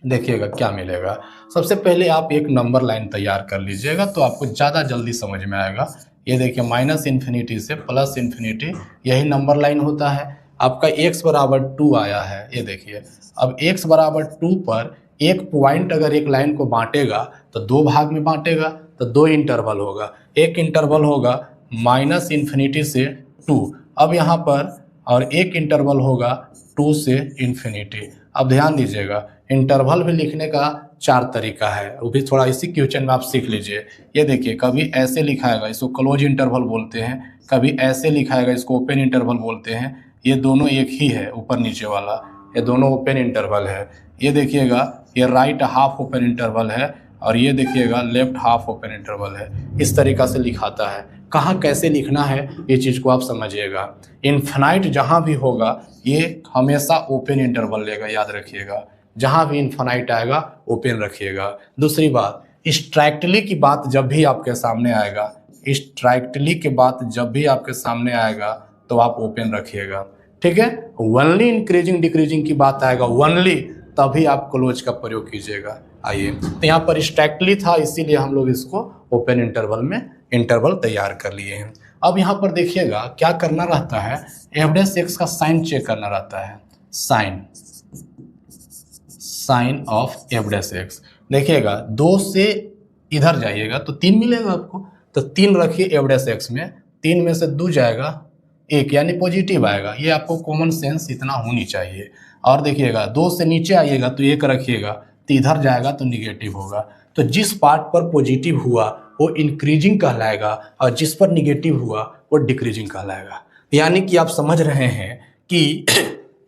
देखिएगा क्या मिलेगा। सबसे पहले आप एक नंबर लाइन तैयार कर लीजिएगा तो आपको ज़्यादा जल्दी समझ में आएगा। ये देखिए माइनस इन्फिनिटी से प्लस इन्फिनिटी, यही नंबर लाइन होता है। आपका x बराबर 2 आया है, ये देखिए। अब x बराबर 2 पर एक पॉइंट अगर एक लाइन को बांटेगा तो 2 भाग में बांटेगा, तो 2 इंटरवल होगा। एक इंटरवल होगा माइनस इन्फिनिटी से 2, अब यहाँ पर, और एक इंटरवल होगा 2 से इन्फिनिटी। अब ध्यान दीजिएगा इंटरवल भी लिखने का 4 तरीका है, वो भी थोड़ा इसी क्वेश्चन में आप सीख लीजिए। ये देखिए कभी ऐसे लिखाएगा, इसको क्लोज इंटरवल बोलते हैं, कभी ऐसे लिखाएगा, इसको ओपन इंटरवल बोलते हैं। ये दोनों एक ही है, ऊपर नीचे वाला, ये दोनों ओपन इंटरवल है। ये देखिएगा ये राइट हाफ ओपन इंटरवल है और ये देखिएगा लेफ्ट हाफ ओपन इंटरवल है। इस तरीका से लिखाता है। कहाँ कैसे लिखना है ये चीज़ को आप समझिएगा। इन्फिनाइट जहाँ भी होगा ये हमेशा ओपन इंटरवल लेगा, याद रखिएगा। जहाँ भी इन्फिनाइट आएगा ओपन रखिएगा। दूसरी बात, स्ट्राइक्टली की बात जब भी आपके सामने आएगा, स्ट्राइक्टली की बात जब भी आपके सामने आएगा तो आप ओपन रखिएगा। ठीक है, ओनली इंक्रीजिंग डिक्रीजिंग की बात आएगा ओनली, तभी आप क्लोज का प्रयोग कीजिएगा। आइए, तो यहाँ पर स्ट्रिक्टली था, इसीलिए हम लोग इसको ओपन इंटरवल में इंटरवल तैयार कर लिए हैं। अब यहाँ पर देखिएगा क्या करना रहता है, एफ डैश एक्स का साइन चेक करना रहता है। Sign of f dash x देखिएगा, 2 से इधर जाइएगा तो 3 मिलेगा आपको, तो 3 रखिए एफ डैश एक्स में, 3 में से 2 जाएगा 1, यानी पॉजिटिव आएगा। ये आपको कॉमन सेंस इतना होनी चाहिए। और देखिएगा 2 से नीचे आइएगा तो 1 रखिएगा, तो इधर जाएगा तो निगेटिव होगा। तो जिस पार्ट पर पॉजिटिव हुआ वो इंक्रीजिंग कहलाएगा, और जिस पर निगेटिव हुआ वो डिक्रीजिंग कहलाएगा। यानी कि आप समझ रहे हैं कि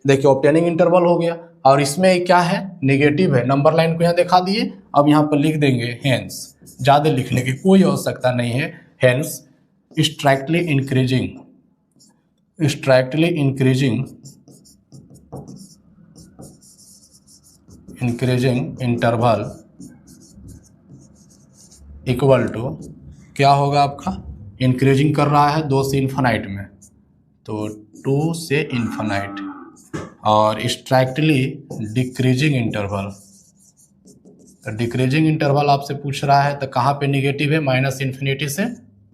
देखिए ऑब्टेनिंग इंटरवल हो गया, और इसमें क्या है, नेगेटिव है। नंबर लाइन को यहाँ दिखा दिए, अब यहाँ पर लिख देंगे हेंस, ज़्यादा लिखने की कोई आवश्यकता नहीं है। Hence strictly increasing interval equal to क्या होगा आपका, इंक्रीजिंग कर रहा है 2 से इन्फिनाइट में, तो 2 से इन्फिनाइट, और स्ट्रिक्टली डिक्रीजिंग इंटरवल, तो डिक्रीजिंग इंटरवल आपसे पूछ रहा है तो कहाँ पे निगेटिव है, माइनस इन्फिनिटी से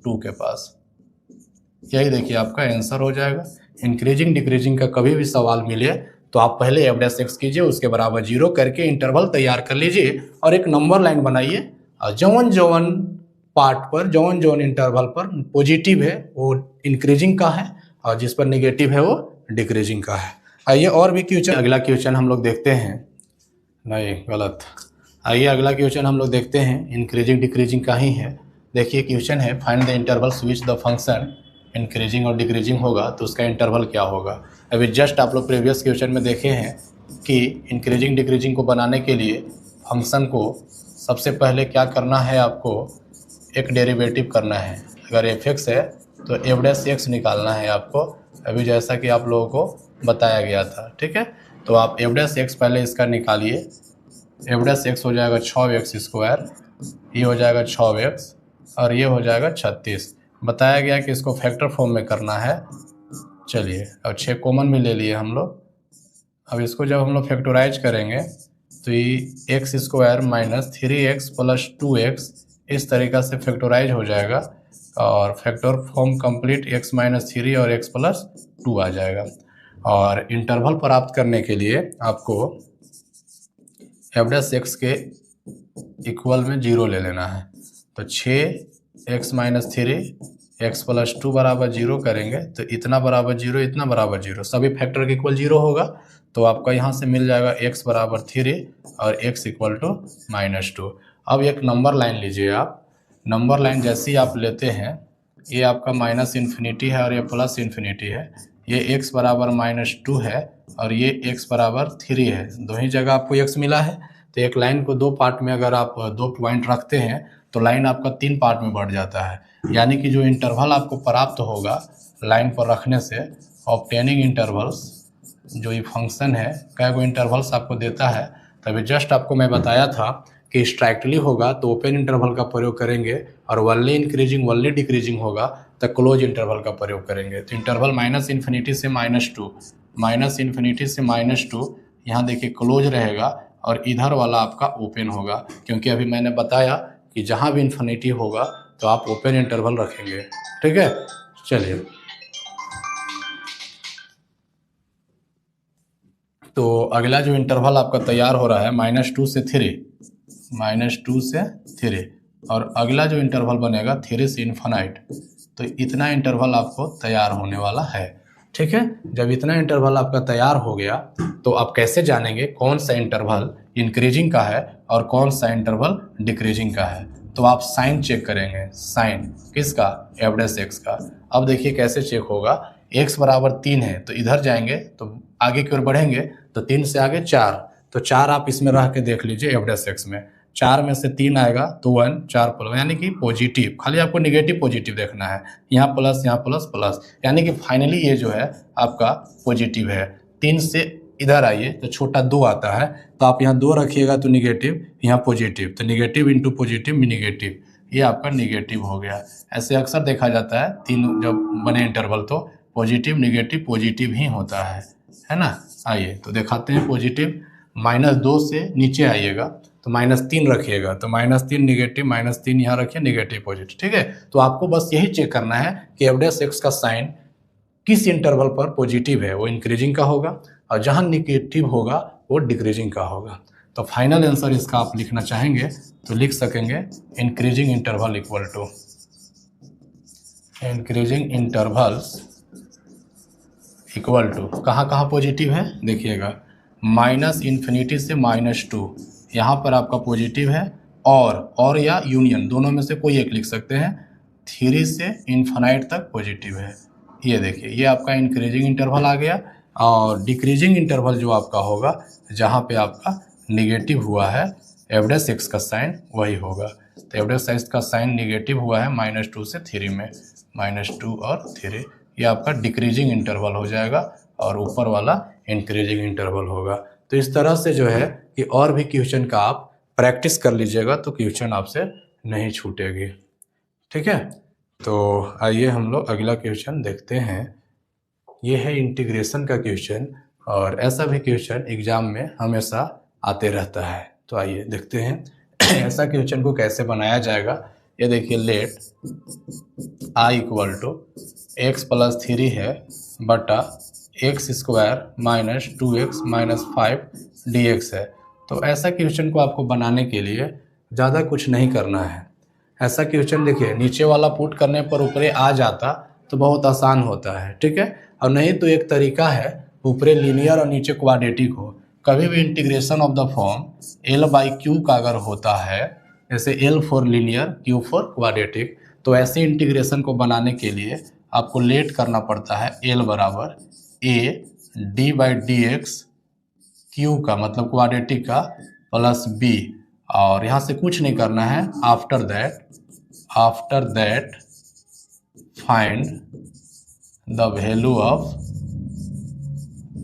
2 के पास। यही देखिए आपका आंसर हो जाएगा। इंक्रीजिंग डिक्रीजिंग का कभी भी सवाल मिले तो आप पहले एफ डैश एक्स कीजिए, उसके बराबर 0 करके इंटरवल तैयार कर लीजिए, और एक नंबर लाइन बनाइए, और जौन पार्ट पर जौन इंटरवल पर पॉजिटिव है वो इंक्रीजिंग का है, और जिस पर निगेटिव है वो डिक्रीजिंग का है। आइए और भी क्वेश्चन, अगला क्वेश्चन हम लोग देखते हैं, नहीं गलत, आइए अगला क्वेश्चन हम लोग देखते हैं, इंक्रीजिंग डिक्रीजिंग का ही है। देखिए क्वेश्चन है, find the intervals which the function increasing और डिक्रीजिंग होगा, तो उसका इंटरवल क्या होगा। अभी जस्ट आप लोग प्रीवियस क्वेश्चन में देखे हैं कि इंक्रीजिंग डिक्रीजिंग को बनाने के लिए फंक्शन को सबसे पहले क्या करना है, आपको एक डेरिवेटिव करना है। अगर एफ एक्स है तो एफ डैश एक्स निकालना है आपको, अभी जैसा कि आप लोगों को बताया गया था। ठीक है, तो आप एफ डैश एक्स पहले इसका निकालिए। एफ डैश एक्स हो जाएगा 6x², ये हो जाएगा 6x, और ये हो जाएगा 36। बताया गया कि इसको फैक्टर फॉर्म में करना है। चलिए, अब 6 कॉमन में ले लिए हम लोग। अब इसको जब हम लोग फैक्टराइज करेंगे तो ये x² minus 3x plus 2x इस तरीक़ा से फैक्टराइज हो जाएगा, और factor form complete x minus 3 और x प्लस 2 आ जाएगा। और इंटरवल प्राप्त करने के लिए आपको एफ डैश एक्स के इक्वल में 0 ले लेना है, तो 6x माइनस 3 x प्लस 2 बराबर 0 करेंगे तो इतना बराबर 0, इतना बराबर 0, सभी फैक्टर के इक्वल 0 होगा, तो आपका यहाँ से मिल जाएगा x बराबर 3 और x इक्वल टू -2। अब एक नंबर लाइन लीजिए आप, नंबर लाइन जैसे ही आप लेते हैं, ये आपका माइनस इन्फिनिटी है और ये प्लस इन्फिनिटी है, ये x बराबर -2 है और ये x बराबर 3 है, दो ही जगह आपको x मिला है। तो एक लाइन को 2 पार्ट में अगर आप 2 पॉइंट रखते हैं तो लाइन आपका 3 पार्ट में बढ़ जाता है। यानी कि जो इंटरवल आपको प्राप्त होगा लाइन पर रखने से, ऑब्टेनिंग इंटरवल्स, जो ये फंक्शन है क्या को इंटरवल्स आपको देता है, तभी जस्ट आपको मैं बताया था कि स्ट्रिक्टली होगा तो ओपन इंटरवल का प्रयोग करेंगे, और वनली इंक्रीजिंग वनली डिक्रीजिंग होगा तो क्लोज इंटरवल का प्रयोग करेंगे। तो इंटरवल माइनस इन्फिनिटी से -2, माइनस इन्फिनिटी से -2, यहाँ देखिए क्लोज रहेगा, और इधर वाला आपका ओपन होगा, क्योंकि अभी मैंने बताया कि जहाँ भी इन्फिनिटी होगा तो आप ओपन इंटरवल रखेंगे। ठीक है, चलिए, तो अगला जो इंटरवल आपका तैयार हो रहा है -2 से 3, और अगला जो इंटरवल बनेगा 3 से इन्फिनाइट, तो इतना इंटरवल आपको तैयार होने वाला है। ठीक है, जब इतना इंटरवल आपका तैयार हो गया तो आप कैसे जानेंगे कौन सा इंटरवल इंक्रीजिंग का है और कौन सा इंटरवल डिक्रीजिंग का है। तो आप साइन चेक करेंगे, साइन किसका, एफ डैश एक्स का। अब देखिए कैसे चेक होगा, x बराबर 3 है तो इधर जाएंगे तो आगे की ओर बढ़ेंगे तो 3 से आगे 4, तो 4 आप इसमें रह के देख लीजिए एफ डैश एक्स में, 4 में से 3 आएगा तो 1, 4 प्लस, यानी कि पॉजिटिव, खाली आपको निगेटिव पॉजिटिव देखना है, यहाँ प्लस यहाँ प्लस प्लस, यानी कि फाइनली ये जो है आपका पॉजिटिव है। 3 से इधर आइए तो छोटा 2 आता है, तो आप यहाँ 2 रखिएगा तो निगेटिव, यहाँ पॉजिटिव, तो निगेटिव इंटू पॉजिटिव निगेटिव, ये आपका निगेटिव हो गया। ऐसे अक्सर देखा जाता है 3 जब बने इंटरवल तो पॉजिटिव ही होता है ना। आइए तो दिखाते हैं पॉजिटिव। -2 से नीचे आइएगा तो -3 रखिएगा, तो -3 निगेटिव, -3 यहाँ रखिए, निगेटिव पॉजिटिव। ठीक है, तो आपको बस यही चेक करना है कि f' का साइन किस इंटरवल पर पॉजिटिव है, वो इंक्रीजिंग का होगा, और जहाँ निगेटिव होगा वो डिक्रीजिंग का होगा। तो फाइनल आंसर इसका आप लिखना चाहेंगे तो लिख सकेंगे increasing interval equal to increasing intervals equal to कहाँ कहाँ पॉजिटिव है देखिएगा, -∞ से -2 यहाँ पर आपका पॉजिटिव है, और या यूनियन दोनों में से कोई एक लिख सकते हैं, 3 से इन्फिनाइट तक पॉजिटिव है। ये देखिए, ये आपका इंक्रीजिंग इंटरवल आ गया, और डिक्रीजिंग इंटरवल जो आपका होगा जहाँ पे आपका निगेटिव हुआ है f' का साइन वही होगा। तो f' का साइन निगेटिव हुआ है -2 से 3 में, -2 और 3, ये आपका डिक्रीजिंग इंटरवल हो जाएगा, और ऊपर वाला इंक्रीजिंग इंटरवल होगा। तो इस तरह से जो है कि और भी क्वेश्चन का आप प्रैक्टिस कर लीजिएगा तो क्वेश्चन आपसे नहीं छूटेगी। ठीक है, तो आइए हम लोग अगला क्वेश्चन देखते हैं। ये है इंटीग्रेशन का क्वेश्चन, और ऐसा भी क्वेश्चन एग्जाम में हमेशा आते रहता है। तो आइए देखते हैं ऐसा क्वेश्चन को कैसे बनाया जाएगा। ये देखिए, late i equal to x+3 है बटा x² - 2x - 5 dx है। तो ऐसा क्वेश्चन को आपको बनाने के लिए ज़्यादा कुछ नहीं करना है। ऐसा क्वेश्चन देखिए, नीचे वाला पुट करने पर ऊपरे आ जाता तो बहुत आसान होता है। ठीक है, और नहीं तो एक तरीका है, ऊपरे लीनियर और नीचे क्वाड्रेटिक हो। कभी भी integration of the form L/Q का अगर होता है, जैसे L for linear, Q for quadratic, तो ऐसे इंटीग्रेशन को बनाने के लिए आपको लेट करना पड़ता है L बराबर a d/dx Q का मतलब क्वाड्रेटिक का प्लस b, और यहाँ से कुछ नहीं करना है। After that find the value of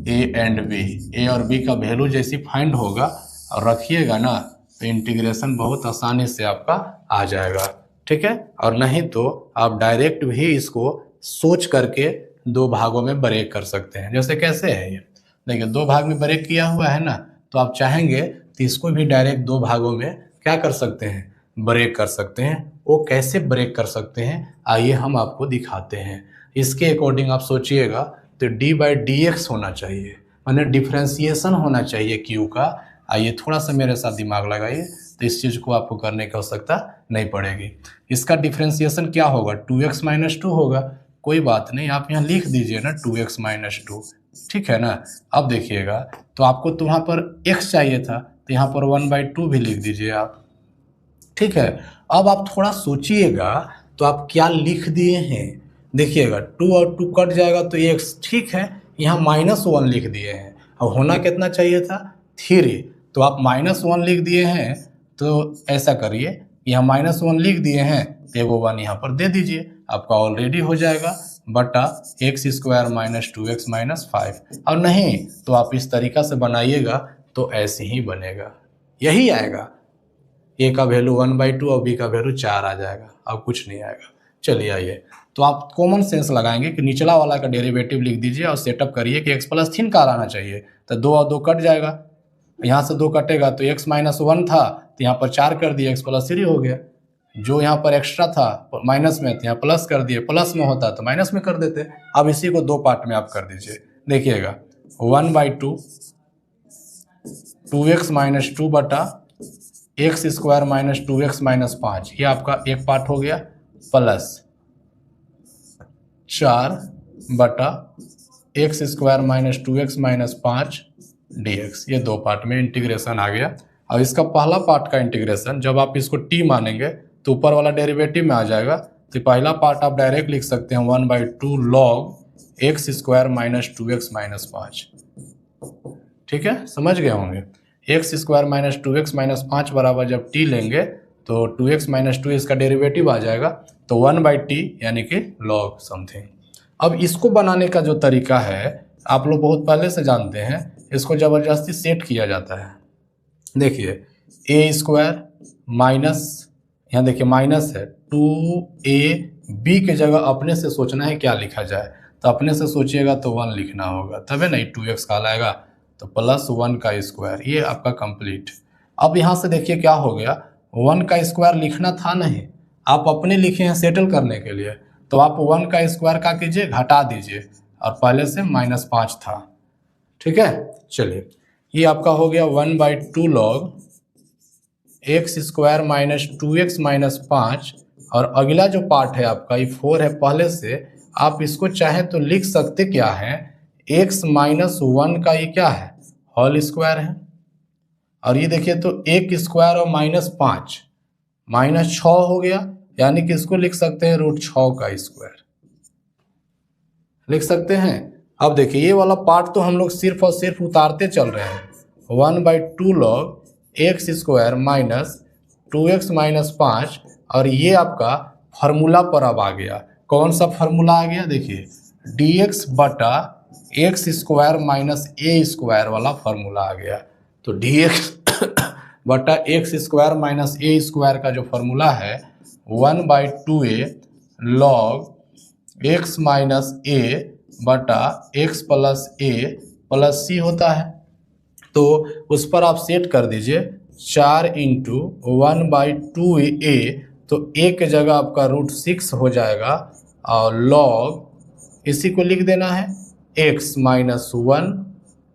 a and b। a और b का वैल्यू जैसी फाइंड होगा और रखिएगा ना, तो इंटीग्रेशन बहुत आसानी से आपका आ जाएगा। ठीक है, और नहीं तो आप डायरेक्ट भी इसको सोच करके 2 भागों में ब्रेक कर सकते हैं। जैसे कैसे है ये देखिए, 2 भाग में ब्रेक किया हुआ है ना, तो आप चाहेंगे तो इसको भी डायरेक्ट 2 भागों में क्या कर सकते हैं, ब्रेक कर सकते हैं। वो कैसे ब्रेक कर सकते हैं आइए हम आपको दिखाते हैं। इसके अकॉर्डिंग आप सोचिएगा तो d/dx होना चाहिए, माने डिफ्रेंसिएशन होना चाहिए q का। आइए थोड़ा सा मेरे साथ दिमाग लगाइए, तो इस चीज़ को आपको करने की आवश्यकता नहीं पड़ेगी। इसका डिफ्रेंसिएशन क्या होगा, 2x - 2 होगा। कोई बात नहीं, आप यहाँ लिख दीजिए ना 2x - 2, ठीक है ना। अब देखिएगा, तो आपको तो वहाँ पर x चाहिए था, तो यहाँ पर 1/2 भी लिख दीजिए आप। ठीक है, अब आप थोड़ा सोचिएगा तो आप क्या लिख दिए हैं। देखिएगा 2 और 2 कट जाएगा तो x, ठीक है, यहाँ -1 लिख दिए हैं। अब होना कितना चाहिए था, 3, तो आप -1 लिख दिए हैं। तो ऐसा करिए, यहाँ -1 लिख दिए हैं, एगो 1 यहाँ पर दे दीजिए, आपका ऑलरेडी हो जाएगा बटा x² - 2x - 5। और नहीं तो आप इस तरीका से बनाइएगा तो ऐसे ही बनेगा, यही आएगा। a का वैल्यू 1/2 और b का वैल्यू 4 आ जाएगा, अब कुछ नहीं आएगा। चलिए आइए, तो आप कॉमन सेंस लगाएंगे कि निचला वाला का डेरिवेटिव लिख दीजिए और सेटअप करिए कि x+3 का आना चाहिए, तो 2 और 2 कट जाएगा, यहाँ से 2 कटेगा तो x - 1 था, तो यहाँ पर 4 कर दिए, x+3 हो गया। जो यहाँ पर एक्स्ट्रा था माइनस में, तो यहाँ प्लस कर दिए, प्लस में होता तो माइनस में कर देते। अब इसी को 2 पार्ट में आप कर दीजिए। देखिएगा 1/2 2x - 2 बटा x² - 2x - 5, ये आपका एक पार्ट हो गया, प्लस 4 बटा x² - 2x - 5 dx, ये 2 पार्ट में इंटीग्रेशन आ गया। और इसका पहला पार्ट का इंटीग्रेशन जब आप इसको t मानेंगे तो ऊपर वाला डेरिवेटिव में आ जाएगा। तो पहला पार्ट आप डायरेक्ट लिख सकते हैं 1/2 log x² - 2x - 5। ठीक है, समझ गए होंगे। x² - 2x - 5 बराबर जब t लेंगे तो 2x - 2 इसका डेरिवेटिव आ जाएगा, तो 1/t यानी कि log समथिंग। अब इसको बनाने का जो तरीका है आप लोग बहुत पहले से जानते हैं, इसको ज़बरदस्ती सेट किया जाता है। देखिए a² माइनस, यहाँ देखिए माइनस है, 2ab की जगह अपने से सोचना है क्या लिखा जाए। तो अपने से सोचिएगा तो 1 लिखना होगा, तब है नहीं 2x कहलाएगा। तो +1 का स्क्वायर, ये आपका कंप्लीट। अब यहाँ से देखिए क्या हो गया, 1 का स्क्वायर लिखना था नहीं, आप अपने लिखे हैं सेटल करने के लिए, तो आप 1 का स्क्वायर का कीजिए, घटा दीजिए, और पहले से -5 था। ठीक है, चलिए ये आपका हो गया 1/2 log x स्क्वायर -2x -5। और अगला जो पार्ट है आपका ये 4 है पहले से, आप इसको चाहे तो लिख सकते क्या है, x -1 का ये क्या है, होल स्क्वायर है। और ये देखिए तो 1 स्क्वायर और -5 -6 हो गया, यानी कि इसको लिख सकते हैं √6 का स्क्वायर, लिख सकते हैं। अब देखिए ये वाला पार्ट तो हम लोग सिर्फ और सिर्फ उतारते चल रहे हैं, 1/2 log x स्क्वायर -2x -5। और ये आपका फार्मूला पर अब आ गया, कौन सा फार्मूला आ गया, देखिए dx बटा x स्क्वायर -a स्क्वायर वाला फार्मूला आ गया। तो dx बटा x स्क्वायर -a स्क्वायर का जो फार्मूला है 1/2a log x -a बटा x + a + c होता है। तो उस पर आप सेट कर दीजिए 4 × 1/2a, तो a के जगह आपका √6 हो जाएगा, और log इसी को लिख देना है x - 1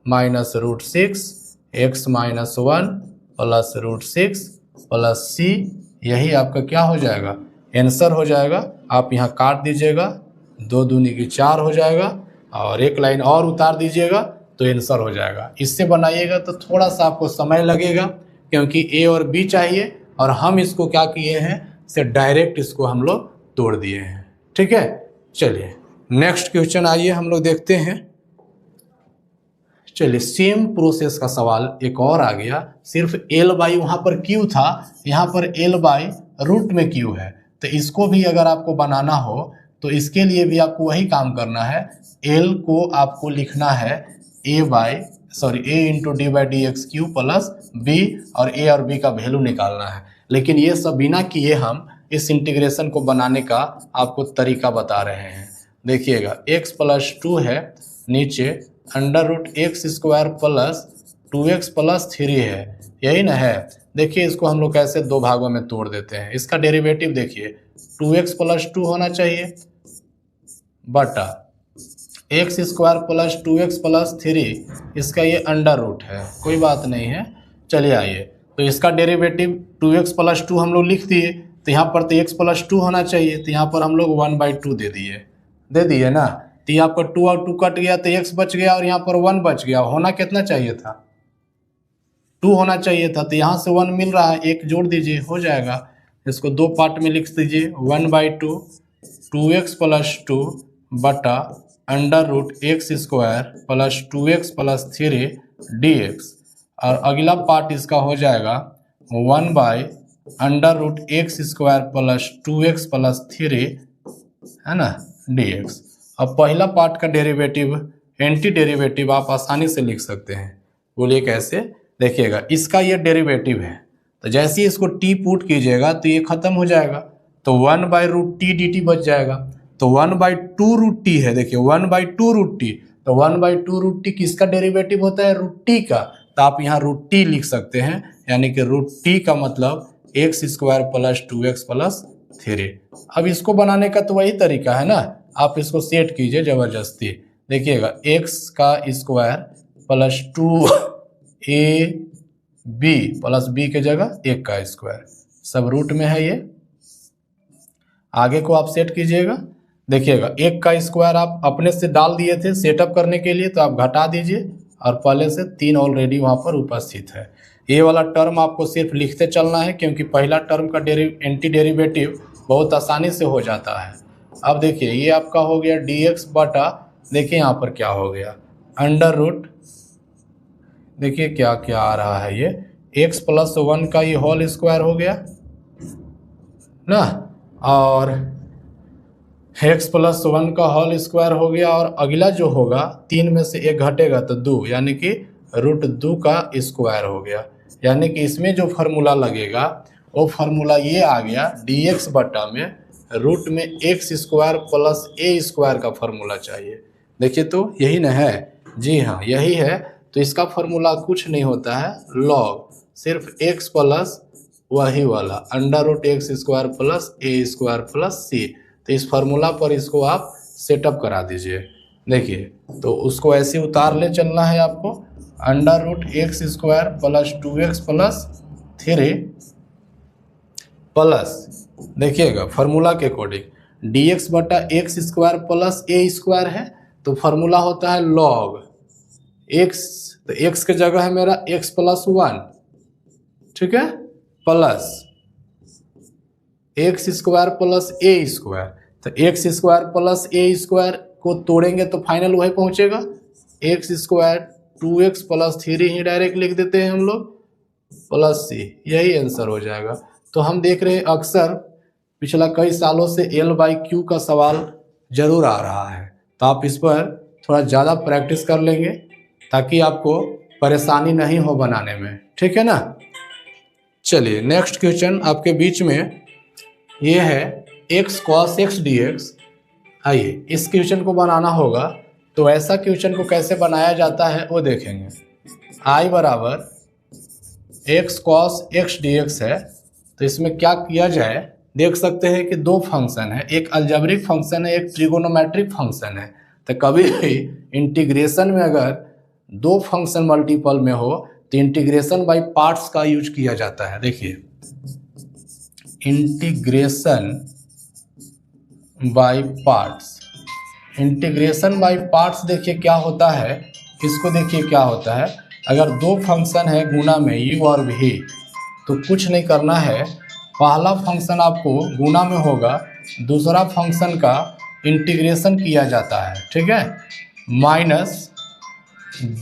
-√6 x - 1 + √6 + c, यही आपका क्या हो जाएगा, आंसर हो जाएगा। आप यहाँ काट दीजिएगा, 2 दूनी की 4 हो जाएगा, और एक लाइन और उतार दीजिएगा तो आंसर हो जाएगा। इससे बनाइएगा तो थोड़ा सा आपको समय लगेगा, क्योंकि a और b चाहिए, और हम इसको क्या किए हैं, से डायरेक्ट इसको हम लोग तोड़ दिए हैं। ठीक है, चलिए नेक्स्ट क्वेश्चन आइए हम लोग देखते हैं। चलिए सेम प्रोसेस का सवाल एक और आ गया, सिर्फ l/, वहाँ पर q था, यहाँ पर l/रूट में q है। तो इसको भी अगर आपको बनाना हो तो इसके लिए भी आपको वही काम करना है, l को आपको लिखना है a × d/dx³ प्लस b, और a और b का वैल्यू निकालना है। लेकिन ये सब बिना किए हम इस इंटीग्रेशन को बनाने का आपको तरीका बता रहे हैं। देखिएगा x + 2 है, नीचे √x² प्लस 2x + 3 है, यही ना है। देखिए इसको हम लोग कैसे दो भागों में तोड़ देते हैं। इसका डेरिवेटिव देखिए 2x + 2 होना चाहिए बटा x² + 2x + 3, इसका ये √ है, कोई बात नहीं है। चलिए आइए, तो इसका डेरिवेटिव 2x + 2 हम लोग लिख दिए, तो यहाँ पर तो x + 2 होना चाहिए, तो यहाँ पर हम लोग 1/2 दे दिए ना। तो यहाँ पर 2 और 2 कट गया तो x बच गया, और यहाँ पर 1 बच गया। होना कितना चाहिए था, 2 होना चाहिए था, तो यहाँ से 1 मिल रहा है, 1 जोड़ दीजिए, हो जाएगा। इसको दो पार्ट में लिख दीजिए, 1/2 2x + 2 बटा √x² प्लस 2x + 3 dx, और अगला पार्ट इसका हो जाएगा 1/√x² प्लस 2x + 3, है ना, dx। अब पहला पार्ट का डेरिवेटिव, एंटी डेरिवेटिव आप आसानी से लिख सकते हैं। बोलिए कैसे, देखिएगा इसका ये डेरिवेटिव है, तो जैसे ही इसको t पुट कीजिएगा तो ये खत्म हो जाएगा, तो 1/√t dt बच जाएगा। तो 1/2√t है, देखिए 1/2√t, तो 1/2√t किसका डेरिवेटिव होता है, √t का। तो आप यहाँ √t लिख सकते हैं, यानी कि √t का मतलब x² प्लस 2x + 3। अब इसको बनाने का तो वही तरीका है ना, आप इसको सेट कीजिए जबरदस्ती। देखिएगा x² plus 2ab plus b के जगह 1 का स्क्वायर, सब रूट में है ये। आगे को आप सेट कीजिएगा, देखिएगा 1 का स्क्वायर आप अपने से डाल दिए थे सेटअप करने के लिए, तो आप घटा दीजिए, और पहले से 3 ऑलरेडी वहाँ पर उपस्थित है। ये वाला टर्म आपको सिर्फ लिखते चलना है, क्योंकि पहला टर्म का एंटी डेरिवेटिव बहुत आसानी से हो जाता है। अब देखिए ये आपका हो गया dx बटा, देखिए यहाँ पर क्या हो गया, √, देखिए क्या क्या आ रहा है, ये x + 1 का ये होल स्क्वायर हो गया ना, और x + 1 का होल स्क्वायर हो गया, और अगला जो होगा 3 में से 1 घटेगा तो 2, यानी कि √2 का स्क्वायर हो गया। यानी कि इसमें जो फार्मूला लगेगा वो फार्मूला ये आ गया, dx बटा में रूट में x square plus a square का फॉर्मूला चाहिए। देखिए तो यही ना है, जी हाँ यही है। तो इसका फॉर्मूला कुछ नहीं होता है, लॉग सिर्फ एक्स प्लस वही वाला under root x square plus a square plus c. तो इस फार्मूला पर इसको आप सेटअप करा दीजिए। देखिए तो उसको ऐसे उतार ले चलना है आपको, under root x square plus 2x plus 3 plus, देखिएगा फार्मूला के अकॉर्डिंग dx बटा x square plus a square है, तो फार्मूला होता है लॉग x, तो x के जगह है मेरा x प्लस 1, ठीक है, plus x square plus a square. तो x square plus a square को तोड़ेंगे तो फाइनल वही पहुंचेगा, एक्स स्क्वायर 2x प्लस 3 ही डायरेक्ट लिख देते हैं हम लोग प्लस सी, यही आंसर हो जाएगा। तो हम देख रहे हैं अक्सर पिछला कई सालों से L/Q का सवाल जरूर आ रहा है, तो आप इस पर थोड़ा ज़्यादा प्रैक्टिस कर लेंगे ताकि आपको परेशानी नहीं हो बनाने में, ठीक है ना। चलिए नेक्स्ट क्वेश्चन आपके बीच में ये है x cos x dx। आइए इस क्वेश्चन को बनाना होगा, तो ऐसा क्वेश्चन को कैसे बनाया जाता है वो देखेंगे। I बराबर x cos x dx है, तो इसमें क्या किया जाए, देख सकते हैं कि दो फंक्शन है, एक अलजेब्रिक फंक्शन है, एक ट्रिगोनोमेट्रिक फंक्शन है। तो कभी भी इंटीग्रेशन में अगर दो फंक्शन मल्टीपल में हो तो इंटीग्रेशन बाय पार्ट्स का यूज किया जाता है। देखिए integration by parts, integration by parts देखिए क्या होता है, इसको देखिए क्या होता है, अगर दो फंक्शन है गुणा में u और v, तो कुछ नहीं करना है, पहला फंक्शन आपको गुणा में होगा, दूसरा फंक्शन का इंटीग्रेशन किया जाता है, ठीक है, माइनस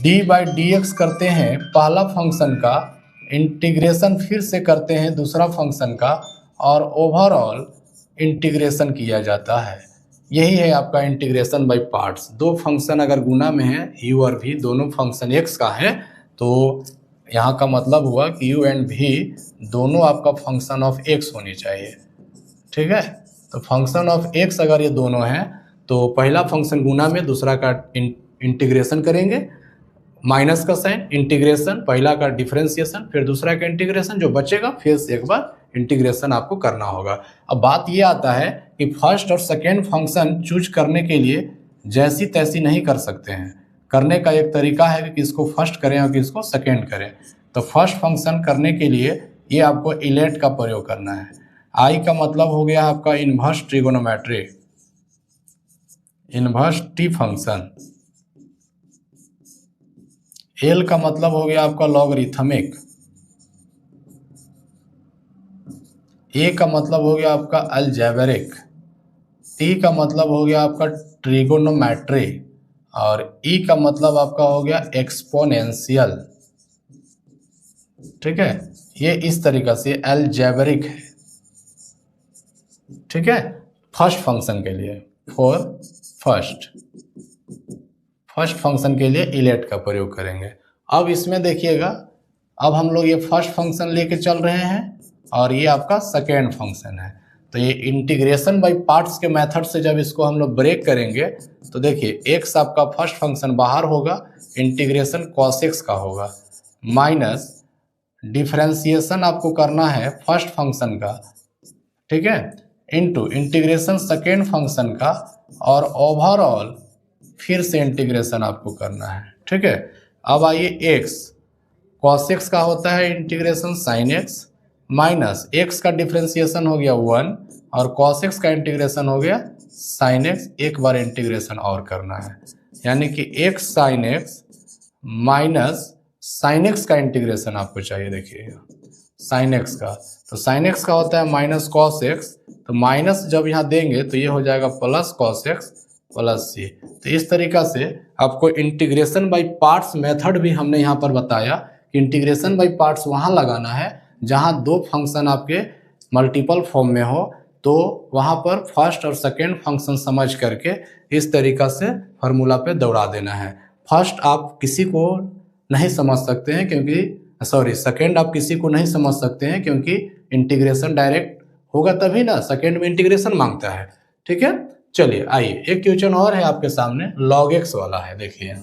d/dx करते हैं पहला फंक्शन का, इंटीग्रेशन फिर से करते हैं दूसरा फंक्शन का, और ओवरऑल इंटीग्रेशन किया जाता है। यही है आपका इंटीग्रेशन बाय पार्ट्स। दो फंक्शन अगर गुणा में है u और v, दोनों फंक्शन x का है, तो यहाँ का मतलब हुआ कि u एंड v दोनों आपका फंक्शन ऑफ x होनी चाहिए, ठीक है। तो फंक्शन ऑफ x अगर ये दोनों हैं तो पहला फंक्शन गुणा में, दूसरा का इंटीग्रेशन करेंगे, माइनस का साइन, इंटीग्रेशन, पहला का डिफरेंशिएशन, फिर दूसरा का इंटीग्रेशन, जो बचेगा फिर से एक बार इंटीग्रेशन आपको करना होगा। अब बात ये आता है कि फर्स्ट और सेकेंड फंक्शन चूज करने के लिए जैसी तैसी नहीं कर सकते हैं, करने का एक तरीका है कि इसको फर्स्ट करें और इसको सेकेंड करें। तो फर्स्ट फंक्शन करने के लिए ये आपको इलेट का प्रयोग करना है। आई का मतलब हो गया आपका inverse trigonometry, inverse T function. L का मतलब हो गया आपका लॉगरिथमिक, ए का मतलब हो गया आपका अलजेब्रिक, टी का मतलब हो गया आपका ट्रिगोनोमेट्री, और ई का मतलब आपका हो गया एक्सपोनेंशियल, ठीक है। ये इस तरीका से अलजेब्रिक है, ठीक है, फर्स्ट फंक्शन के लिए, फॉर फर्स्ट फंक्शन के लिए इलेट का प्रयोग करेंगे। अब इसमें देखिएगा, अब हम लोग ये फर्स्ट फंक्शन लेके चल रहे हैं और ये आपका सेकेंड फंक्शन है। तो ये इंटीग्रेशन बाय पार्ट्स के मेथड से जब इसको हम लोग ब्रेक करेंगे तो देखिए x आपका फर्स्ट फंक्शन बाहर होगा, इंटीग्रेशन cos x का होगा, माइनस डिफरेंशिएशन आपको करना है फर्स्ट फंक्शन का, ठीक है, इनटू इंटीग्रेशन सेकेंड फंक्शन का, और ओवरऑल फिर से इंटीग्रेशन आपको करना है, ठीक है। अब आइए x cos x का होता है integration sin x, minus x का डिफरेंशिएशन हो गया 1 और cos x का इंटीग्रेशन हो गया sin x, एक बार इंटीग्रेशन और करना है, यानी कि x sin x minus sin x का इंटीग्रेशन आपको चाहिए। देखिएगा sin x का, तो sin x का होता है माइनस cos x, तो माइनस जब यहाँ देंगे तो ये हो जाएगा plus cos x plus c। तो इस तरीका से आपको इंटीग्रेशन बाय पार्ट्स मेथड भी हमने यहाँ पर बताया कि इंटीग्रेशन बाय पार्ट्स वहाँ लगाना है जहाँ दो फंक्शन आपके मल्टीपल फॉर्म में हो, तो वहाँ पर फर्स्ट और सेकेंड फंक्शन समझ करके इस तरीका से फार्मूला पे दौड़ा देना है। फर्स्ट आप किसी को नहीं समझ सकते हैं क्योंकि सेकेंड आप किसी को नहीं समझ सकते हैं क्योंकि इंटीग्रेशन डायरेक्ट होगा तभी ना, सेकेंड में इंटीग्रेशन मांगता है। ठीक है, चलिए आइए एक क्वेश्चन और है आपके सामने, log x वाला है। देखिए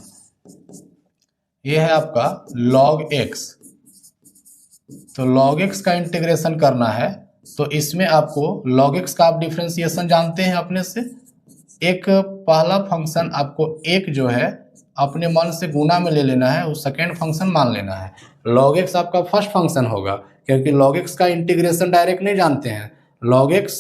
ये है आपका log x। तो log x का इंटीग्रेशन करना है, तो इसमें आपको log x का आप डिफरेंशिएशन जानते हैं अपने से। एक पहला फंक्शन आपको एक जो है अपने मन से गुना में ले लेना है, वो सेकेंड फंक्शन मान लेना है। log x आपका फर्स्ट फंक्शन होगा, क्योंकि log x का इंटीग्रेशन डायरेक्ट नहीं जानते हैं। log x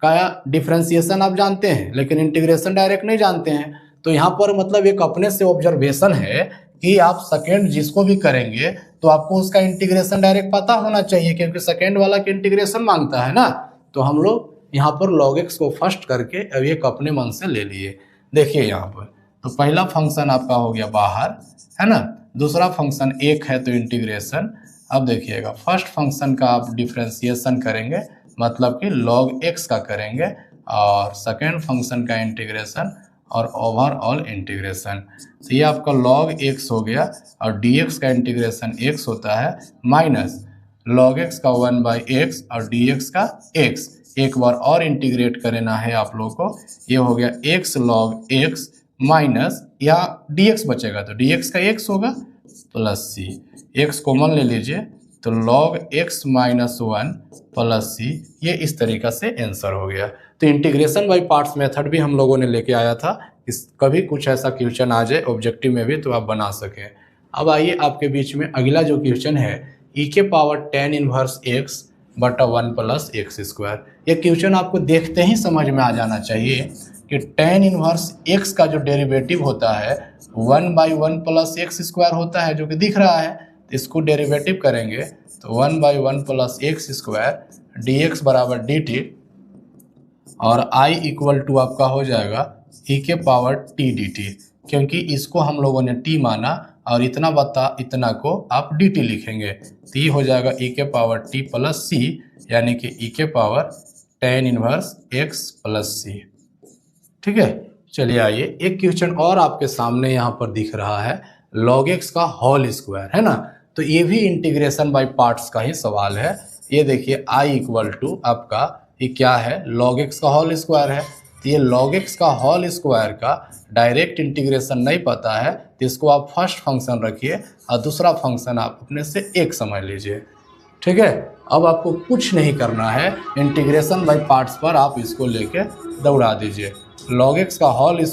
का डिफरेंशिएशन आप जानते हैं, लेकिन इंटीग्रेशन डायरेक्ट नहीं जानते हैं। तो यहाँ पर मतलब एक अपने से ऑब्जर्वेशन है कि आप सेकेंड जिसको भी करेंगे तो आपको उसका इंटीग्रेशन डायरेक्ट पता होना चाहिए, क्योंकि सेकेंड वाला के इंटीग्रेशन मांगता है ना। तो हम लोग यहाँ पर log x को फर्स्ट करके अब एक अपने मन से ले लिए। देखिए यहाँ पर तो पहला फंक्शन आपका हो गया बाहर, है ना। दूसरा फंक्शन एक है तो इंटीग्रेशन। अब देखिएगा फर्स्ट फंक्शन का आप डिफरेंशिएशन करेंगे, मतलब कि log x का करेंगे, और सेकेंड फंक्शन का इंटीग्रेशन और ओवरऑल इंटीग्रेशन। तो ये आपका log x हो गया, और dx का इंटीग्रेशन x होता है, माइनस log x का 1/x और dx का x। एक बार और इंटीग्रेट करना है आप लोग को, ये हो गया x log x माइनस, या dx बचेगा तो dx का x होगा प्लस c। x कॉमन ले लीजिए तो log x minus 1 plus c। ये इस तरीका से आंसर हो गया। तो इंटीग्रेशन बाय पार्ट्स मेथड भी हम लोगों ने लेके आया था, इस कभी कुछ ऐसा क्वेश्चन आ जाए ऑब्जेक्टिव में भी तो आप बना सकें। अब आइए आपके बीच में अगला जो क्वेश्चन है, e के पावर tan इनवर्स x बटा 1 प्लस एक्स स्क्वायर। ये क्वेश्चन आपको देखते ही समझ में आ जाना चाहिए कि tan इनवर्स x का जो डेरिवेटिव होता है 1/1 प्लस एक्स स्क्वायर होता है, जो कि दिख रहा है। तो इसको डेरिवेटिव करेंगे तो 1/1 प्लस एक्स स्क्वायर dx बराबर dt, और i इक्वल टू आपका हो जाएगा e के पावर t dt, क्योंकि इसको हम लोगों ने t माना और इतना बता इतना को आप dt लिखेंगे। तो ये हो जाएगा e के पावर t प्लस c, यानी कि e के power tan inverse x plus c। ठीक है, चलिए आइए एक क्वेश्चन और आपके सामने यहाँ पर दिख रहा है, log x का होल स्क्वायर, है ना। तो ये भी इंटीग्रेशन बाय पार्ट्स का ही सवाल है। ये देखिए i इक्वल टू आपका ये क्या है, log x का होल स्क्वायर है। तो ये log x का होल स्क्वायर का डायरेक्ट इंटीग्रेशन नहीं पता है, तो इसको आप फर्स्ट फंक्शन रखिए और दूसरा फंक्शन आप अपने से एक समझ लीजिए। ठीक है, अब आपको कुछ नहीं करना है, इंटीग्रेशन बाय पार्ट्स पर आप इसको लेके दौड़ा दीजिए। log x का होल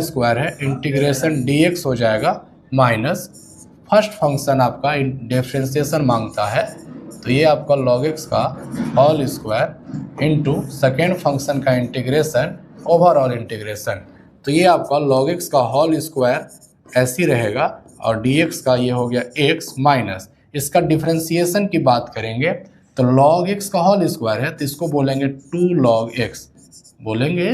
स्क्वायर है, इंटीग्रेशन dx हो जाएगा माइनस फर्स्ट फंक्शन आपका डिफरेंशिएशन मांगता है, तो ये आपका log x का whole square into second function का इंटीग्रेशन ओवरऑल इंटीग्रेशन। तो ये आपका log x का होल स्क्वायर ऐसी रहेगा, और dx का ये हो गया x माइनस, इसका डिफरेंशिएशन की बात करेंगे तो log x का होल स्क्वायर है, तो इसको बोलेंगे 2 log x, बोलेंगे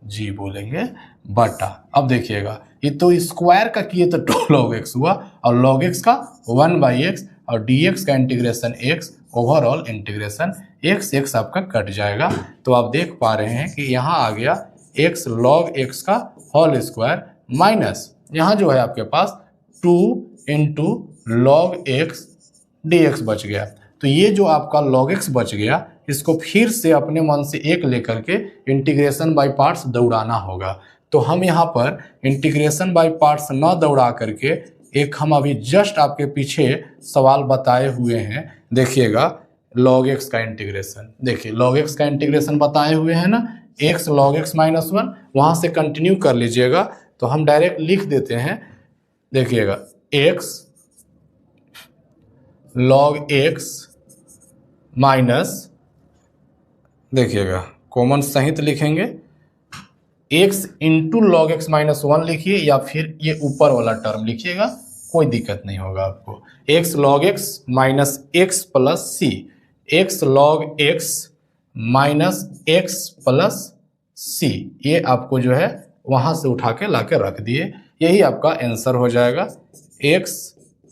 जी बोलेंगे, बटा। अब देखिएगा ये तो स्क्वायर का किए तो 2 log x हुआ, और log x का 1/x और dx का integration x, overall integration x आपका कट जाएगा। तो आप देख पा रहे हैं कि यहाँ आ गया x log x का होल स्क्वायर माइनस यहाँ जो है आपके पास 2 इंटू log x dx बच गया। तो ये जो आपका log x बच गया, इसको फिर से अपने मन से एक लेकर के इंटीग्रेशन बाय पार्ट्स दौड़ाना होगा। तो हम यहाँ पर इंटीग्रेशन बाय पार्ट्स न दौड़ा करके एक हम अभी जस्ट आपके पीछे सवाल बताए हुए हैं, देखिएगा log x का इंटीग्रेशन। देखिए log x का इंटीग्रेशन बताए हुए हैं ना, x log x माइनस 1, वहाँ से कंटिन्यू कर लीजिएगा। तो हम डायरेक्ट लिख देते हैं, देखिएगा x log x माइनस, देखिएगा कॉमन सहित लिखेंगे x into log x minus 1 लिखिए, या फिर ये ऊपर वाला टर्म लिखिएगा, कोई दिक्कत नहीं होगा आपको। x log x minus x plus c, x log x minus x plus c, ये आपको जो है वहाँ से उठा के ला के रख दिए, यही आपका आंसर हो जाएगा। x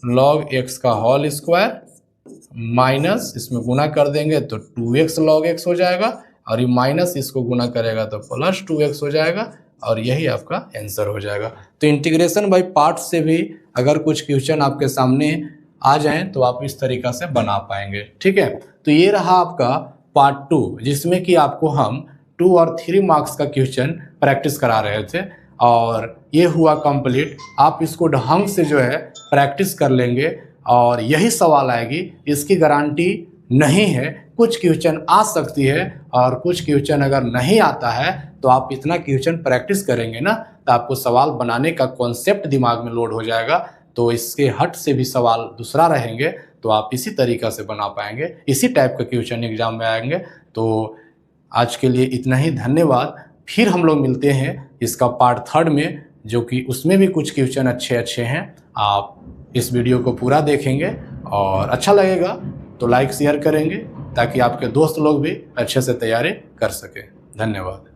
log x का होल स्क्वायर माइनस, इसमें गुना कर देंगे तो 2x log x हो जाएगा, और ये माइनस इसको गुना करेगा तो प्लस 2x हो जाएगा, और यही आपका आंसर हो जाएगा। तो इंटीग्रेशन बाय पार्ट से भी अगर कुछ क्वेश्चन आपके सामने आ जाएं तो आप इस तरीका से बना पाएंगे। ठीक है, तो ये रहा आपका पार्ट 2, जिसमें कि आपको हम 2 और 3 मार्क्स का क्वेश्चन प्रैक्टिस करा रहे थे और ये हुआ कंप्लीट। आप इसको ढंग से जो है प्रैक्टिस कर लेंगे और यही सवाल आएगी, इसकी गारंटी नहीं है। कुछ क्वेश्चन आ सकती है और कुछ क्वेश्चन अगर नहीं आता है तो आप इतना क्वेश्चन प्रैक्टिस करेंगे ना तो आपको सवाल बनाने का कॉन्सेप्ट दिमाग में लोड हो जाएगा, तो इसके हट से भी सवाल दूसरा रहेंगे तो आप इसी तरीका से बना पाएंगे, इसी टाइप का क्वेश्चन एग्जाम में आएंगे। तो आज के लिए इतना ही, धन्यवाद। फिर हम लोग मिलते हैं इसका पार्ट 3 में, जो कि उसमें भी कुछ क्वेश्चन अच्छे हैं। आप इस वीडियो को पूरा देखेंगे और अच्छा लगेगा तो लाइक शेयर करेंगे ताकि आपके दोस्त लोग भी अच्छे से तैयारी कर सकें। धन्यवाद।